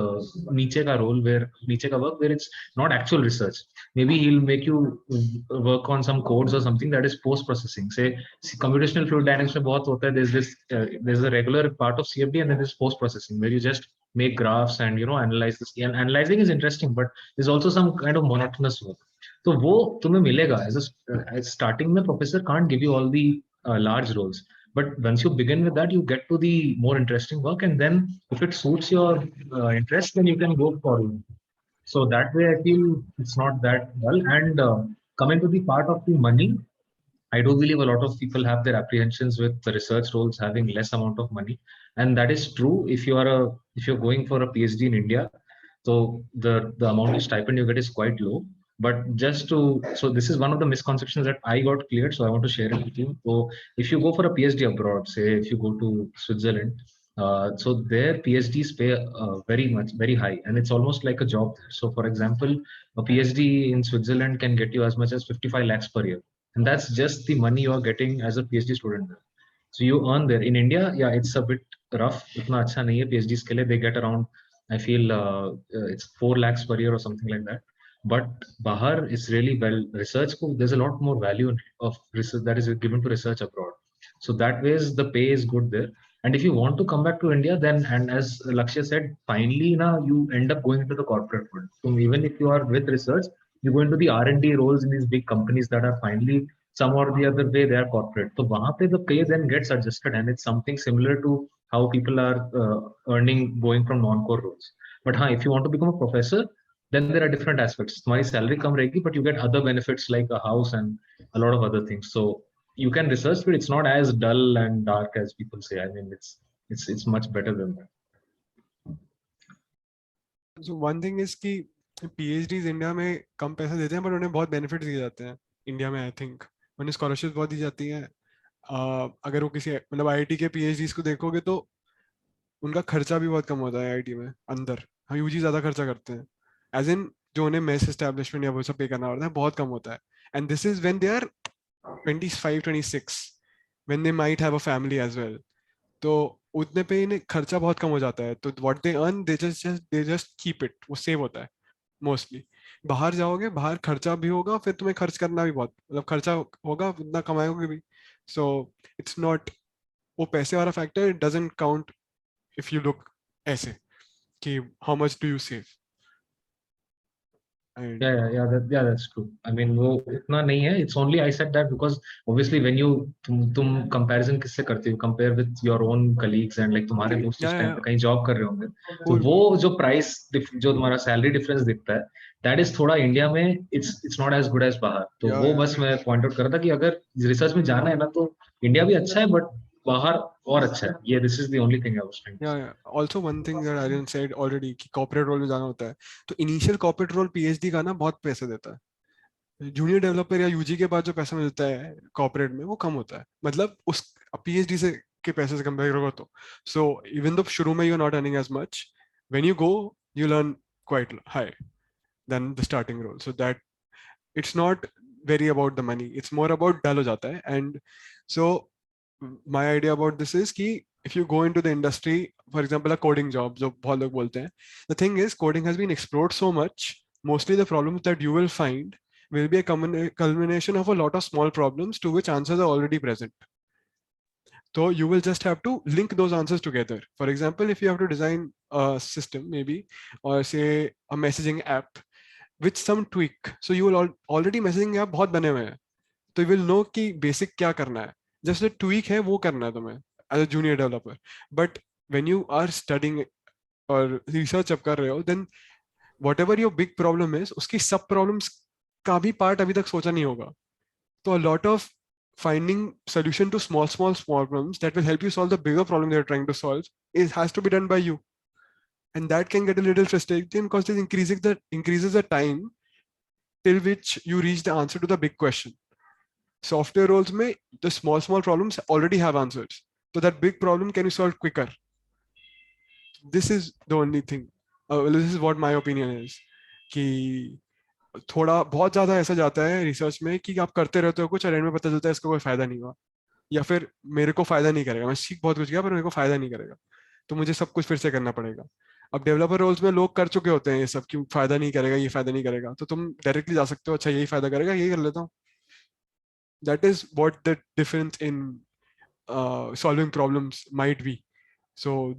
S3: नीचे का role where नीचे का work where it's not actual research. Maybe he'll make you work on some codes or something that is post processing. Say computational fluid dynamics में बहुत होता है. There's a regular part of CFD and then there's post processing where you just make graphs and analyze this. And analyzing is interesting, but there's also some kind of monotonous work. तो वो तुम्हें मिलेगा as starting में professor can't give you all the large roles. But once you begin with that, you get to the more interesting work, and then if it suits your interest, then you can go forward. So that way, I feel it's not that dull. And coming to the part of the money, I do believe a lot of people have their apprehensions with the research roles having less amount of money, and that is true if you're going for a PhD in India. So the amount of stipend you get is quite low. But so this is one of the misconceptions that I got cleared. So I want to share it with you. So if you go for a PhD abroad, say if you go to Switzerland, So their PhDs pay very high, and it's almost like a job there. So for example, a PhD in Switzerland can get you as much as 55 lakhs per year, and that's just the money you are getting as a PhD student there. So you earn there. In India, yeah, it's a bit rough. उतना अच्छा नहीं है PhDs के लिए. They get around, I feel, it's 4 lakhs per year or something like that. But Bahar is really well research. There's a lot more value of research that is given to research abroad. So that ways the pay is good there. And if you want to come back to India, then, and as Lakshya said, finally now you end up going into the corporate world. So even if you are with research, you go into the R&D roles in these big companies that are finally some or the other way they are corporate. So वहाँ पे the pay then gets adjusted, and it's something similar to how people are earning going from non-core roles. But हाँ, if you want to become a professor, then there are different aspects. तुम्हारी salary कम रहेगी, but you get other benefits like a house and a lot of other things. So you can research, but it's not as dull and dark as people say. I mean, it's much better than that.
S4: So one thing is कि PhDs India में कम पैसा देते हैं, पर उन्हें बहुत benefits दिए जाते हैं इंडिया में. आई थिंक उन्हें स्कॉलरशिप बहुत दी जाती हैं. अगर वो किसी मतलब IIT के PhDs को देखोगे तो उनका खर्चा भी बहुत कम होता है IIT में अंदर. हम यूजी ज्यादा खर्चा करते हैं, एज इन जो उन्हें मेस एस्टेब्लिशमेंट या वो सब पे करना पड़ता है बहुत कम होता है. And this is when they are 25-26, when they might have a family as well. तो उतने पे इन्हें खर्चा बहुत कम हो जाता है. तो what they earn they just keep it, वो सेव होता है मोस्टली. बाहर जाओगे, बाहर खर्चा भी होगा, फिर तुम्हें खर्च करना भी बहुत मतलब खर्चा होगा, उतना कमाओगे भी. सो इट्स नॉट वो पैसे वाला factor, it doesn't count if you look ऐसे कि how much do you save. And
S3: That's true. I mean, वो इतना नहीं है. It's only I said that because obviously when you तुम comparison किससे करते हो? Compare with your own colleagues and like तुम्हारे दोस्त इस टाइम पे कहीं जॉब कर रहे होंगे, तो वो जो प्राइस जो तुम्हारा सैलरी डिफरेंस दिखता है, that is थोड़ा इंडिया में it's not as good as बाहर. तो वो बस मैं पॉइंट आउट कर रहा था कि अगर रिसर्च में जाना है ना, तो इंडिया भी अच्छा है, बट बाहर और अच्छा है. ये this is the only thing I was trying to say.
S4: Also one thing that I didn't said already कि corporate role में जाना होता है, तो initial corporate role PhD का ना बहुत पैसे देता है. जूनियर डेवलपर या यूजी के बाद जो पैसा मिलता है कॉर्पोरेट में वो कम होता है, मतलब उस PhD से के पैसे से कंपेयर करो तो. सो इवन दो शुरू में you are not earning as much, when you go you learn quite high then the starting role. So that it's not very about the money, it's more about dull हो जाता है. And so my idea about this is कि if you go into the industry, for example a coding job जो बहुत लोग बोलते हैं, the thing is coding has been explored so much, mostly the problems that you will find will be a culmination of a lot of small problems to which answers are already present. So you will just have to link those answers together. For example, if you have to design a system maybe, or say a messaging app with some tweak, so you will already messaging app बहुत बने हुए हैं, तो you will know कि basic क्या करना है, just a tweak है वो करना है तुम्हें as a junior developer. But when you are studying or research up कर रहे हो, then whatever your big problem is, उसकी सब problems का भी part अभी तक सोचा नहीं होगा. तो a lot of finding solution to small problems that will help you solve the bigger problem they are trying to solve has to be done by you, and that can get a little frustrating because it increases the time till which you reach the answer to the big question. Software roles में the small problems already have answers, so that big problem can be solved quicker. This is the only thing. This is what my opinion is कि थोड़ा बहुत ज्यादा ऐसा जाता है research में कि आप करते रहते हो कुछ और एंड में पता चलता है इसका कोई फायदा नहीं हुआ, या फिर मेरे को फायदा नहीं करेगा, मैं सीख बहुत कुछ गया पर मेरे को फायदा नहीं करेगा, तो मुझे सब कुछ फिर से करना पड़ेगा. अब डेवलपर रोल्स में लोग कर चुके होते हैं ये सब कि फायदा नहीं करेगा, ये फायदा नहीं करेगा, तो तुम डायरेक्टली जा सकते हो, अच्छा यही फायदा करेगा, यही कर लेता हूँ. That is what the difference in solving problems might be. So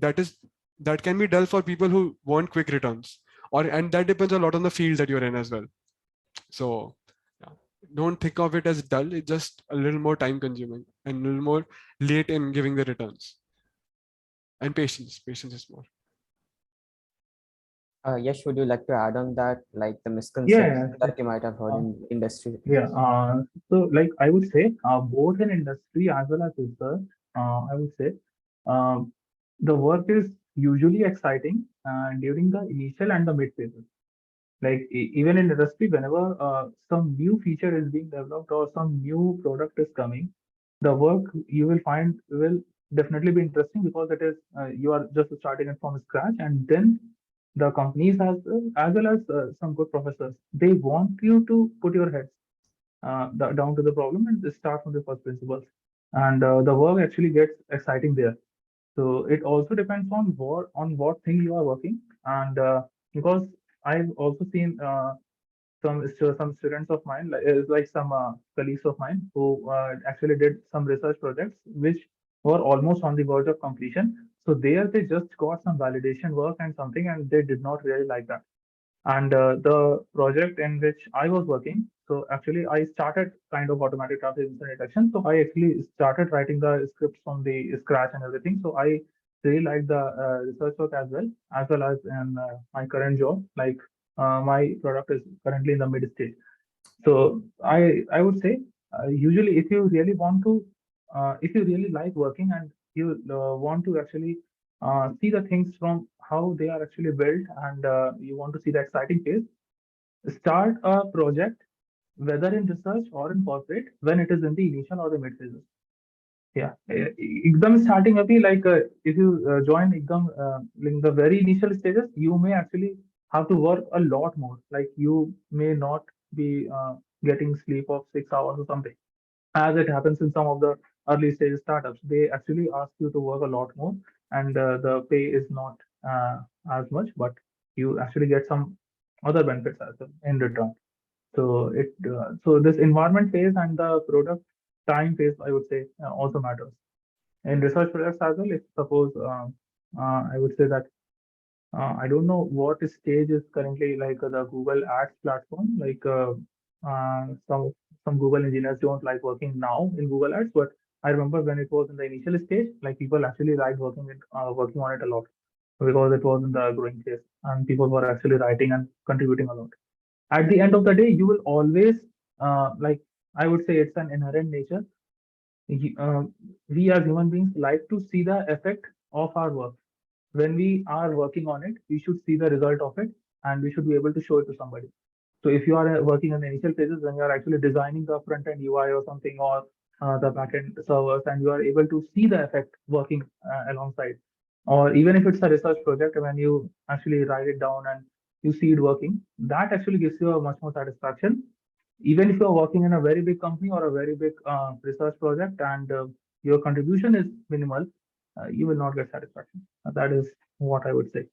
S4: that can be dull for people who want quick returns, and that depends a lot on the field that you're in as well. So don't think of it as dull, it's just a little more time consuming and a little more late in giving the returns. And patience is more.
S1: Yes, would you like to add on that, like the misconception that you might have heard in industry?
S5: So like I would say both in industry as well as research, I would say the work is usually exciting during the initial and the mid phases. Like even in industry, whenever some new feature is being developed or some new product is coming, the work you will find will definitely be interesting because it is you are just starting it from scratch, and then the companies as well as some good professors, they want you to put your heads down to the problem and just start from the first principles, and the work actually gets exciting there. So it also depends on what thing you are working, and because I've also seen some students of mine, like some colleagues of mine who actually did some research projects which were almost on the verge of completion. So there they just got some validation work and something, and they did not really like that. And the project in which I was working, so actually I started kind of automatic traffic incident detection. So I actually started writing the scripts from the scratch and everything. So I really like the research work as well as in my current job. Like my product is currently in the mid stage. So I would say usually if you really like working and you want to actually see the things from how they are actually built, and you want to see the exciting phase, start a project whether in research or in corporate when it is in the initial or the mid phases. Yeah, exam starting abhi, like if you join exam in the very initial stages, you may actually have to work a lot more. Like you may not be getting sleep of 6 hours or something, as it happens in some of the early stage startups. They actually ask you to work a lot more, and the pay is not as much, but you actually get some other benefits as well in return. So this environment phase and the product time phase, I would say, also matters in research projects as well. If suppose I would say that I don't know what stage is currently like the Google Ads platform. Like some Google engineers don't like working now in Google Ads, but I remember when it was in the initial stage, like people actually liked working on it a lot because it was in the growing phase and people were actually writing and contributing a lot. At the end of the day, you will always like I would say it's an inherent nature. We as human beings like to see the effect of our work. When we are working on it, we should see the result of it, and we should be able to show it to somebody. So if you are working in the initial phases, when you are actually designing the front end UI or something, or the backend servers, and you are able to see the effect working alongside, or even if it's a research project, when you actually write it down and you see it working, that actually gives you a much more satisfaction. Even if you're working in a very big company or a very big research project, and your contribution is minimal, you will not get satisfaction. That is what I would say.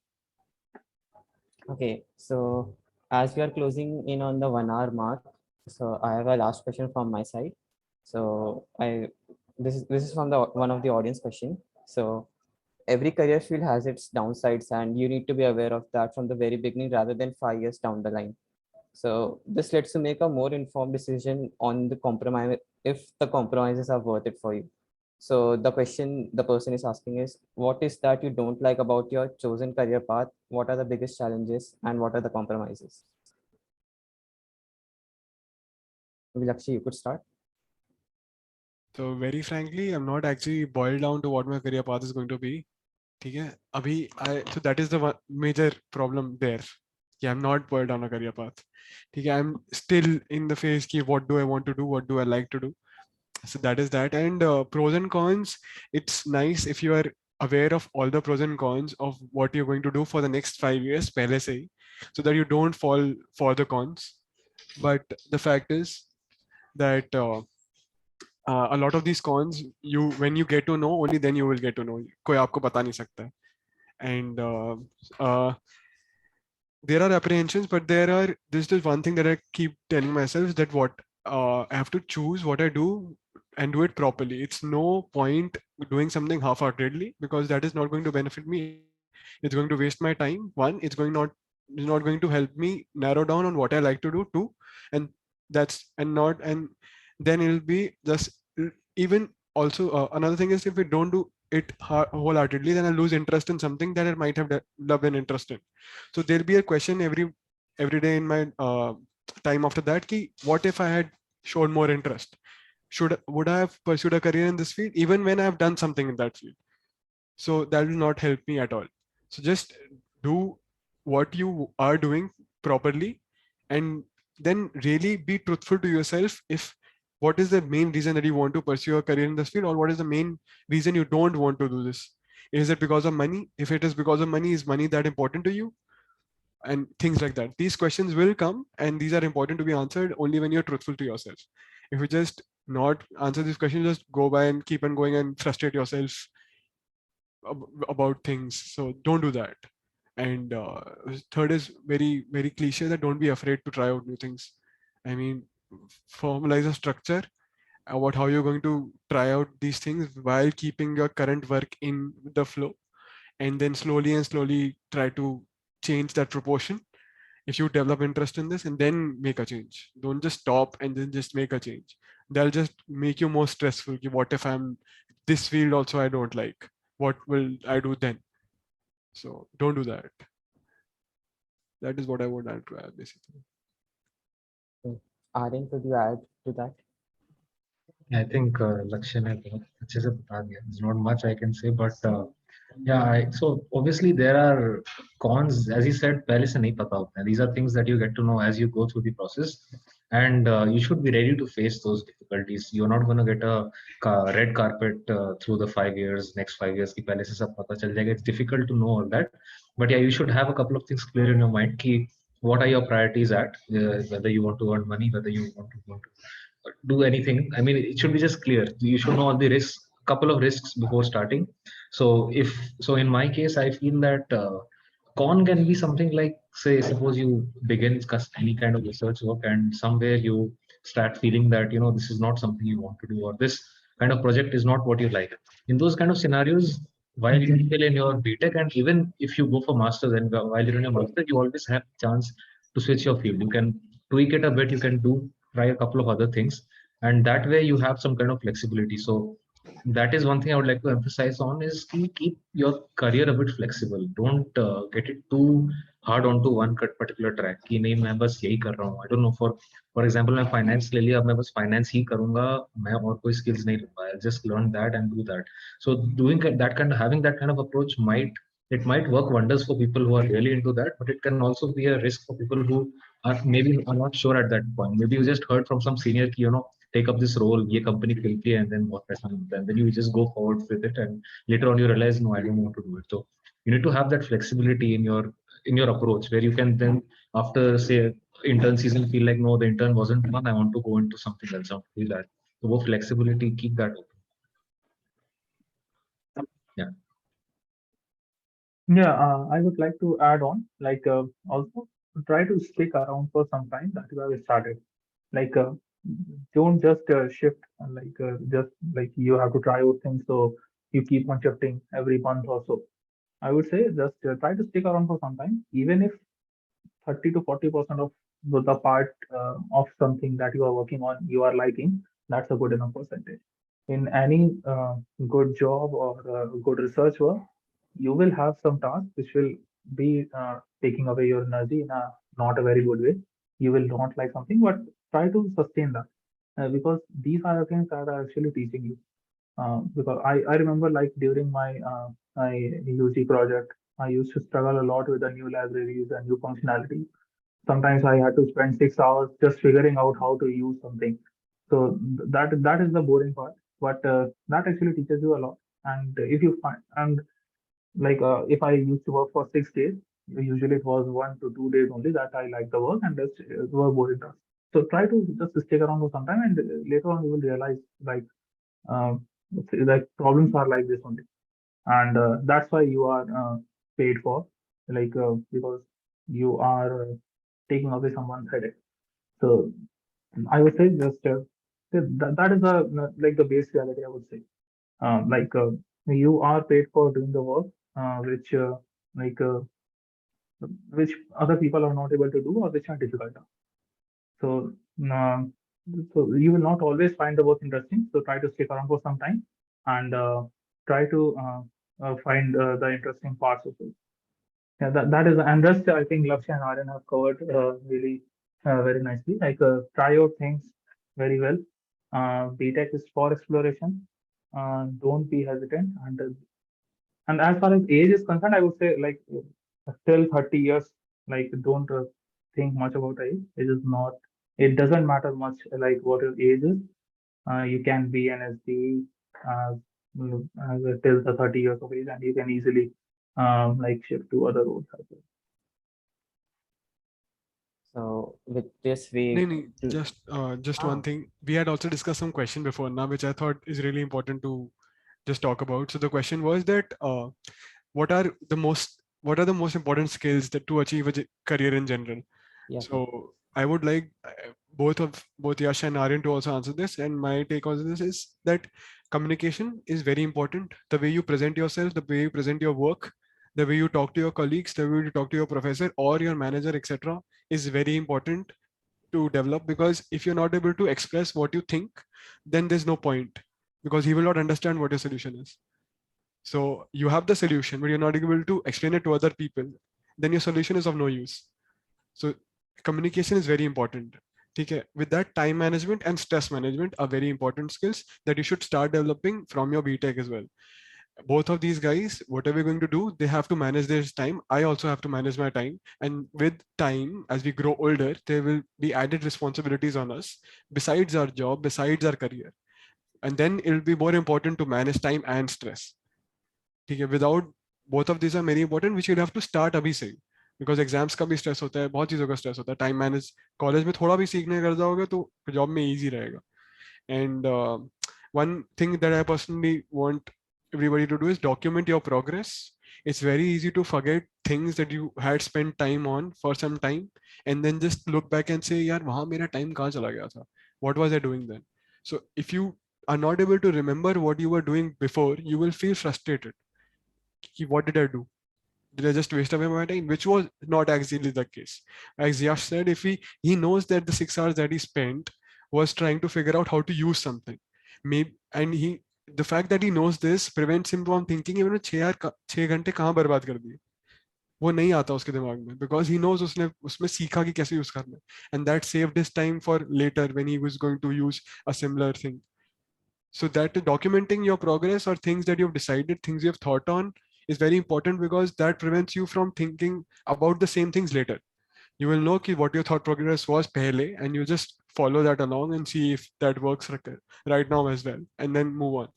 S1: Okay, so as we are closing in on the 1 hour mark, so I have a last question from my side. So this is from the one of the audience question. So every career field has its downsides, and you need to be aware of that from the very beginning rather than 5 years down the line. So this lets you make a more informed decision on the compromise if the compromises are worth it for you. So the question the person is asking is, what is that you don't like about your chosen career path? What are the biggest challenges and what are the compromises? Vilakshi, you could start.
S4: So very frankly, I'm not actually boiled down to what my career path is going to be. ठीक है अभी so that is the one major problem there. Yeah, I'm not boiled on a career path. ठीक है, I'm still in the phase ki what do I want to do, what do I like to do. So that is that. And pros and cons, it's nice if you are aware of all the pros and cons of what you're going to do for the next 5 years pehle se hi, so that you don't fall for the cons. But the fact is that a lot of these cons, you when you get to know, only then you will get to know. कोई आपको बता नहीं सकता है. And uh, there are apprehensions, but this is one thing that I keep telling myself, that what I have to choose what I do and do it properly. It's no point doing something half-heartedly, because that is not going to benefit me. It's going to waste my time. One, it's not going to help me narrow down on what I like to do. Two, and then it'll be just even also another thing is, if we don't do it wholeheartedly, then I lose interest in something that I might have loved and interest in. So there'll be a question every day in my time after that, ki, what if I had shown more interest? Would I have pursued a career in this field even when I have done something in that field? So that will not help me at all. So just do what you are doing properly, and then really be truthful to yourself. If what is the main reason that you want to pursue a career in this field, or what is the main reason you don't want to do this? Is it because of money? If it is because of money, is money that important to you? And things like that. These questions will come, and these are important to be answered only when you're truthful to yourself. If you just not answer these questions, just go by and keep on going and frustrate yourself about things. So don't do that. And third is very, very cliche, that don't be afraid to try out new things. I mean, formalize a structure about how you're going to try out these things while keeping your current work in the flow, and then slowly and slowly try to change that proportion if you develop interest in this, and then make a change. Don't just stop and then just make a change. They'll just make you more stressful. What if I'm this field also I don't like? What will I do then? So don't do that. That is what I would add to add, basically.
S1: Aryan, could you add to that?
S3: I think Lakshan has अच्छे से बता दिया. There's not much I can say, but yeah. So obviously there are cons, as you said. पहले से नहीं पता होता है. These are things that you get to know as you go through the process, and you should be ready to face those difficulties. You're not going to get a red carpet through the 5 years, next 5 years कि पहले से सब पता चल जाएगा. It's difficult to know all that, but yeah, you should have a couple of things clear in your mind. कि what are your priorities at? Whether you want to earn money, whether you want to do anything. I mean, it should be just clear. You should know all the risks, couple of risks before starting. So in my case, I feel that con can be something like, say, suppose you begin any kind of research work and somewhere you start feeling that, this is not something you want to do, or this kind of project is not what you like. In those kind of scenarios, while you're still in your BTech, and even if you go for masters, and while you're in your master, you always have chance to switch your field. You can tweak it a bit. You can try a couple of other things, and that way you have some kind of flexibility. So that is one thing I would like to emphasize on, is to keep your career a bit flexible. Don't get it too hard onto one particular track कि नहीं मैं बस यही कर रहा हूँ. I don't know, for example मैं finance ले लिया, अब मैं बस finance ही करूँगा, मैं और कोई skills नहीं लूँगा. I'll just learn that and do that. So having that kind of approach might work wonders for people who are really into that, but it can also be a risk for people who are not sure at that point. Maybe you just heard from some senior ki, take up this role, ye company filthy, and then what and then you just go forward with it, and later on you realize, no, I don't want to do it. So you need to have that flexibility in your approach, where you can then, after say intern season, feel like, no, the intern wasn't fun, I want to go into something else. I want to do that. So flexibility, keep that open. Yeah.
S5: Yeah, I would like to add on, like, also try to stick around for some time. That is where we started. Like, don't just shift, just like you have to try out things, so you keep on shifting every month or so. I would say just try to stick around for some time, even if 30 to 40% of the part of something that you are working on you are liking. That's a good enough percentage. In any good job or good research work, you will have some tasks which will be taking away your energy in a not a very good way. You will not like something, but try to sustain that, because these are the things that are actually teaching you. Because I remember, like, during my UG project, I used to struggle a lot with the new libraries and new functionality. Sometimes I had to spend 6 hours just figuring out how to use something. So that is the boring part, but that actually teaches you a lot. And if you find, and like, if I used to work for 6 days, usually it was 1 to 2 days only that I like the work, and just were boring tasks. So try to just stick around for some time, and later on you will realize, like, uh, like, problems are like this only, and that's why you are paid for, like, because you are taking away someone's headache. So I would say just that is like the base reality, I would say. Like, you are paid for doing the work, which like which other people are not able to do, or which are difficult. So uh, so you will not always find the work interesting. So try to stick around for some time, and try to find the interesting parts of it. Yeah, that is, and rest I think Lakshya and Aryan have covered really very nicely. Like, try out things very well. BTech is for exploration. Don't be hesitant. And as far as age is concerned, I would say, like, till 30 years, like, don't think much about age. It is not. It doesn't matter much, like, what your age is. You can be an SD till the 30 years of age, and you can easily like shift to other roles as well.
S1: So with this,
S4: No,
S1: we
S4: no, just one thing. We had also discussed some question before now, which I thought is really important to just talk about. So the question was that what are the most important skills that to achieve a career in general?
S1: yeah.
S4: So I would like both Yash and Aryan to also answer this. And my take on this is that communication is very important. The way you present yourself, the way you present your work, the way you talk to your colleagues, the way you talk to your professor or your manager, etc., is very important to develop, because if you're not able to express what you think, then there's no point, because he will not understand what your solution is. So you have the solution, but you're not able to explain it to other people, then your solution is of no use. So communication is very important. Okay. With that, time management and stress management are very important skills that you should start developing from your BTech as well. Both of these guys, whatever we're going to do, they have to manage their time. I also have to manage my time. And with time, as we grow older, there will be added responsibilities on us besides our job, besides our career. And then it'll be more important to manage time and stress. Okay. Without both of these are very important, which you'll have to start abhi se. Because exams का भी stress होता है, बहुत चीज़ों का stress होता है. Time manage college में थोड़ा भी सीखने कर जाओगे तो job में easy रहेगा. And one thing that I personally want everybody to do is document your progress. It's very easy to forget things that you had spent time on for some time, and then just look back and say, यार वहाँ मेरा time कहाँ चला गया था? What was I doing then? So if you are not able to remember what you were doing before, you will feel frustrated. What did I do? Did I just waste away my time? Which was not actually the case. As Yash said, if he knows that the 6 hours that he spent was trying to figure out how to use something, maybe, and the fact that he knows this prevents him from thinking even 6 घंटे कहाँ बर्बाद कर दिए, वो नहीं आता उसके दिमाग में, because he knows उसने उसमें सीखा कि कैसे यूज करना है, and that saved his time for later when he was going to use a similar thing. So that documenting your progress or things that you've decided, things you've thought on, is very important, because that prevents you from thinking about the same things later. You will know what your thought progress was pehle, and you just follow that along and see if that works right now as well, and then move on.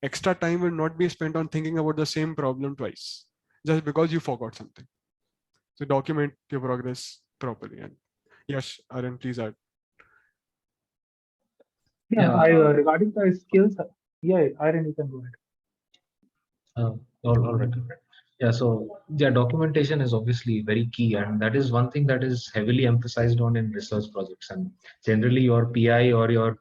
S4: Extra time will not be spent on thinking about the same problem twice just because you forgot something. So document your progress properly. And yes, Aryan, please add.
S5: Yeah, regarding the skills, yeah, Irene, you can go ahead.
S3: All right. Yeah, so yeah, documentation is obviously very key, and that is one thing that is heavily emphasized on in research projects. And generally, your PI or your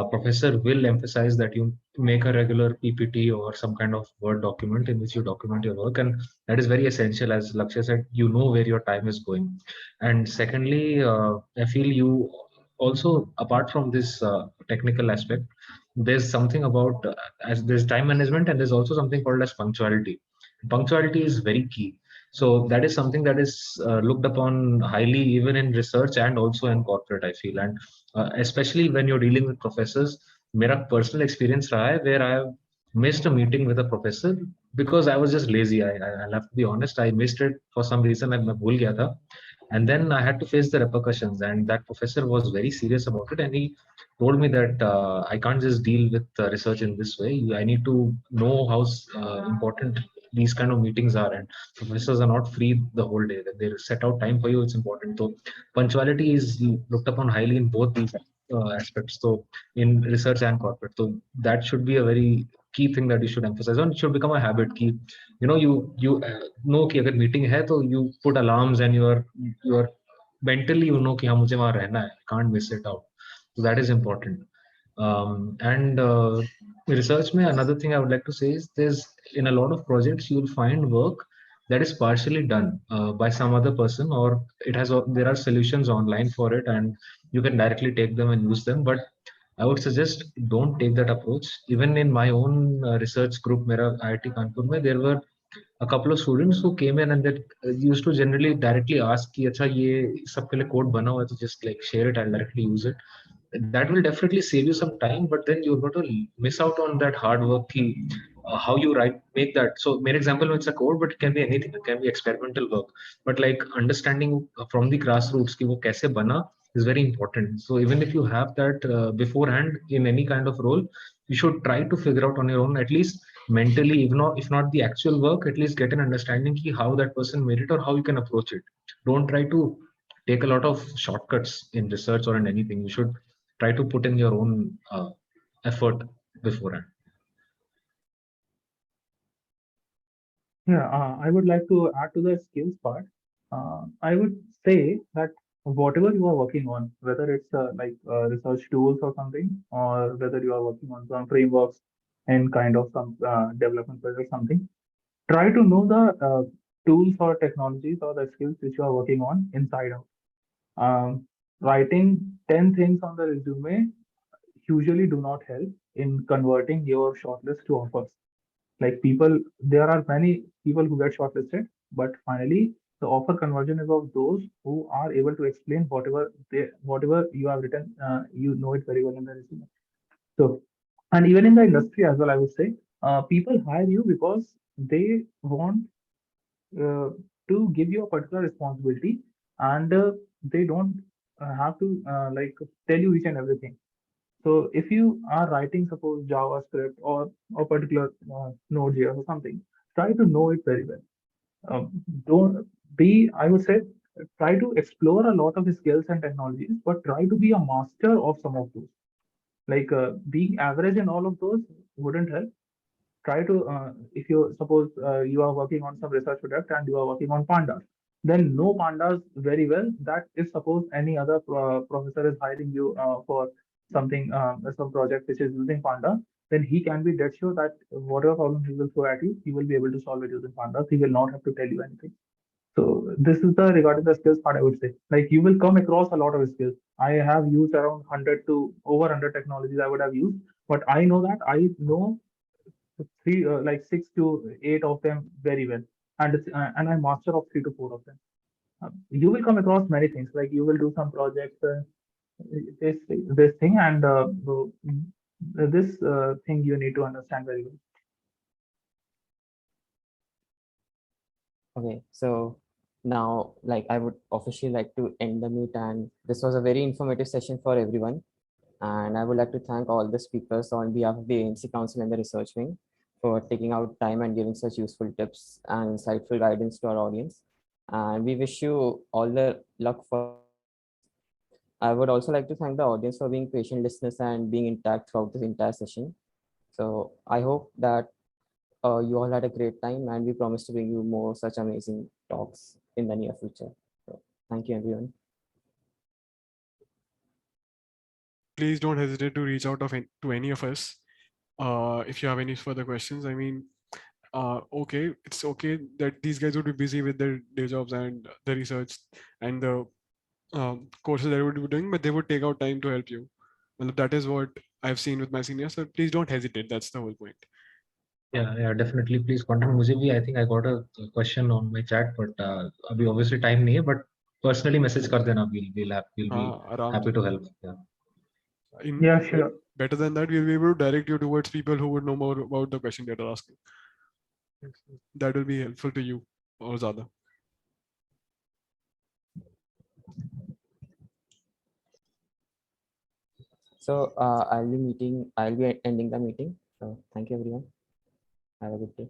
S3: professor will emphasize that you make a regular PPT or some kind of Word document in which you document your work, and that is very essential. As Lakshya said, you know where your time is going. And secondly, I feel you also, apart from this technical aspect, there's something about as there's time management, and there's also something called as punctuality. Punctuality is very key. So that is something that is looked upon highly even in research and also in corporate, I feel. And especially when you're dealing with professors, मेरा personal experience रहा है where I have missed a meeting with a professor because I was just lazy. I'll have to be honest. I missed it for some reason. मैं भूल गया था. And then I had to face the repercussions, and that professor was very serious about it, and he told me that I can't just deal with research in this way. I need to know how important these kind of meetings are, and professors are not free the whole day. That they set out time for you, it's important. So punctuality is looked upon highly in both these aspects. So in research and corporate, so that should be a very key thing that you should emphasize on. It should become a habit. Key, you know कि अगर meeting है तो you put alarms, and you are mentally कि हाँ मुझे वहाँ रहना है, can't miss it out. So that is important. And research mein, another thing I would like to say is there's in a lot of projects you'll find work that is partially done by some other person, or there are solutions online for it, and you can directly take them and use them. But I would suggest don't take that approach. Even in my own research group, मेरा IIT Kanpur में, there were a couple of students who came in and that used to generally directly ask कि अच्छा ये सबके लिए code बना हुआ है तो just like share it, I'll directly use it. That will definitely save you some time, but then you're going to miss out on that hard work ki, how you make that. So main example, it's a code, but it can be anything. It can be experimental work, but like understanding from the grassroots ki wo kaise bana, is very important. So even if you have that beforehand in any kind of role, you should try to figure out on your own, at least mentally, if not the actual work, at least get an understanding how that person made it or how you can approach it. Don't try to take a lot of shortcuts in research or in anything. You should try to put in your own effort beforehand.
S5: Yeah, I would like to add to the skills part. I would say that whatever you are working on, whether it's research tools or something, or whether you are working on some frameworks and kind of some development project or something, try to know the tools or technologies or the skills which you are working on inside out. Writing 10 things on the resume usually do not help in converting your shortlist to offers. Like people, there are many people who get shortlisted, but finally the offer conversion is of those who are able to explain whatever you have written, you know it very well in the resume. So, and even in the industry as well, I would say, people hire you because they want uh, to give you a particular responsibility, and they don't have to tell you each and everything. So if you are writing, suppose JavaScript or a particular Node.js or something, try to know it very well. Don't be, I would say, try to explore a lot of the skills and technologies, but try to be a master of some of those. Like being average in all of those wouldn't help. Try to, if you suppose you are working on some research product and you are working on pandas, then know pandas very well. That if suppose any other professor is hiring you for something, some project which is using panda, then he can be dead sure that whatever problem he will throw at you, he will be able to solve it using pandas. He will not have to tell you anything. So this is the regarding the skills part, I would say. Like you will come across a lot of skills. I have used around 100 to over 100 technologies I would have used, but I know that I know three, like 6 to 8 of them very well, and I'm master of 3 to 4 of them. You will come across many things. Like you will do some projects, this this thing, and this thing you need to understand very well.
S1: Okay, so now, like, I would officially like to end the meet, and this was a very informative session for everyone. And I would like to thank all the speakers on behalf of the ANC Council and the Research Wing for taking out time and giving such useful tips and insightful guidance to our audience. And we wish you all the luck for. I would also like to thank the audience for being patient listeners and being intact throughout this entire session. So I hope that you all had a great time, and we promise to bring you more such amazing talks in the near future. So thank you, everyone.
S4: Please don't hesitate to reach out to any of us if you have any further questions. I mean, okay, it's okay that these guys would be busy with their day jobs and the research and the courses that they would be doing, but they would take out time to help you. Well, that is what I've seen with my seniors. So please don't hesitate. That's the whole point.
S3: Yeah, definitely. Please contact मुझे भी. I think I got a question on my chat, but अभी obviously time नहीं है. But personally message कर देना. We'll be
S4: Aram
S3: happy
S4: se.
S3: to help. Yeah.
S5: Yeah, sure.
S4: Better than that, we'll be able to direct you towards people who would know more about the question that are asking. That will be helpful to you or Zada.
S1: So I'll be ending the meeting. So thank you, everyone. Have a good day.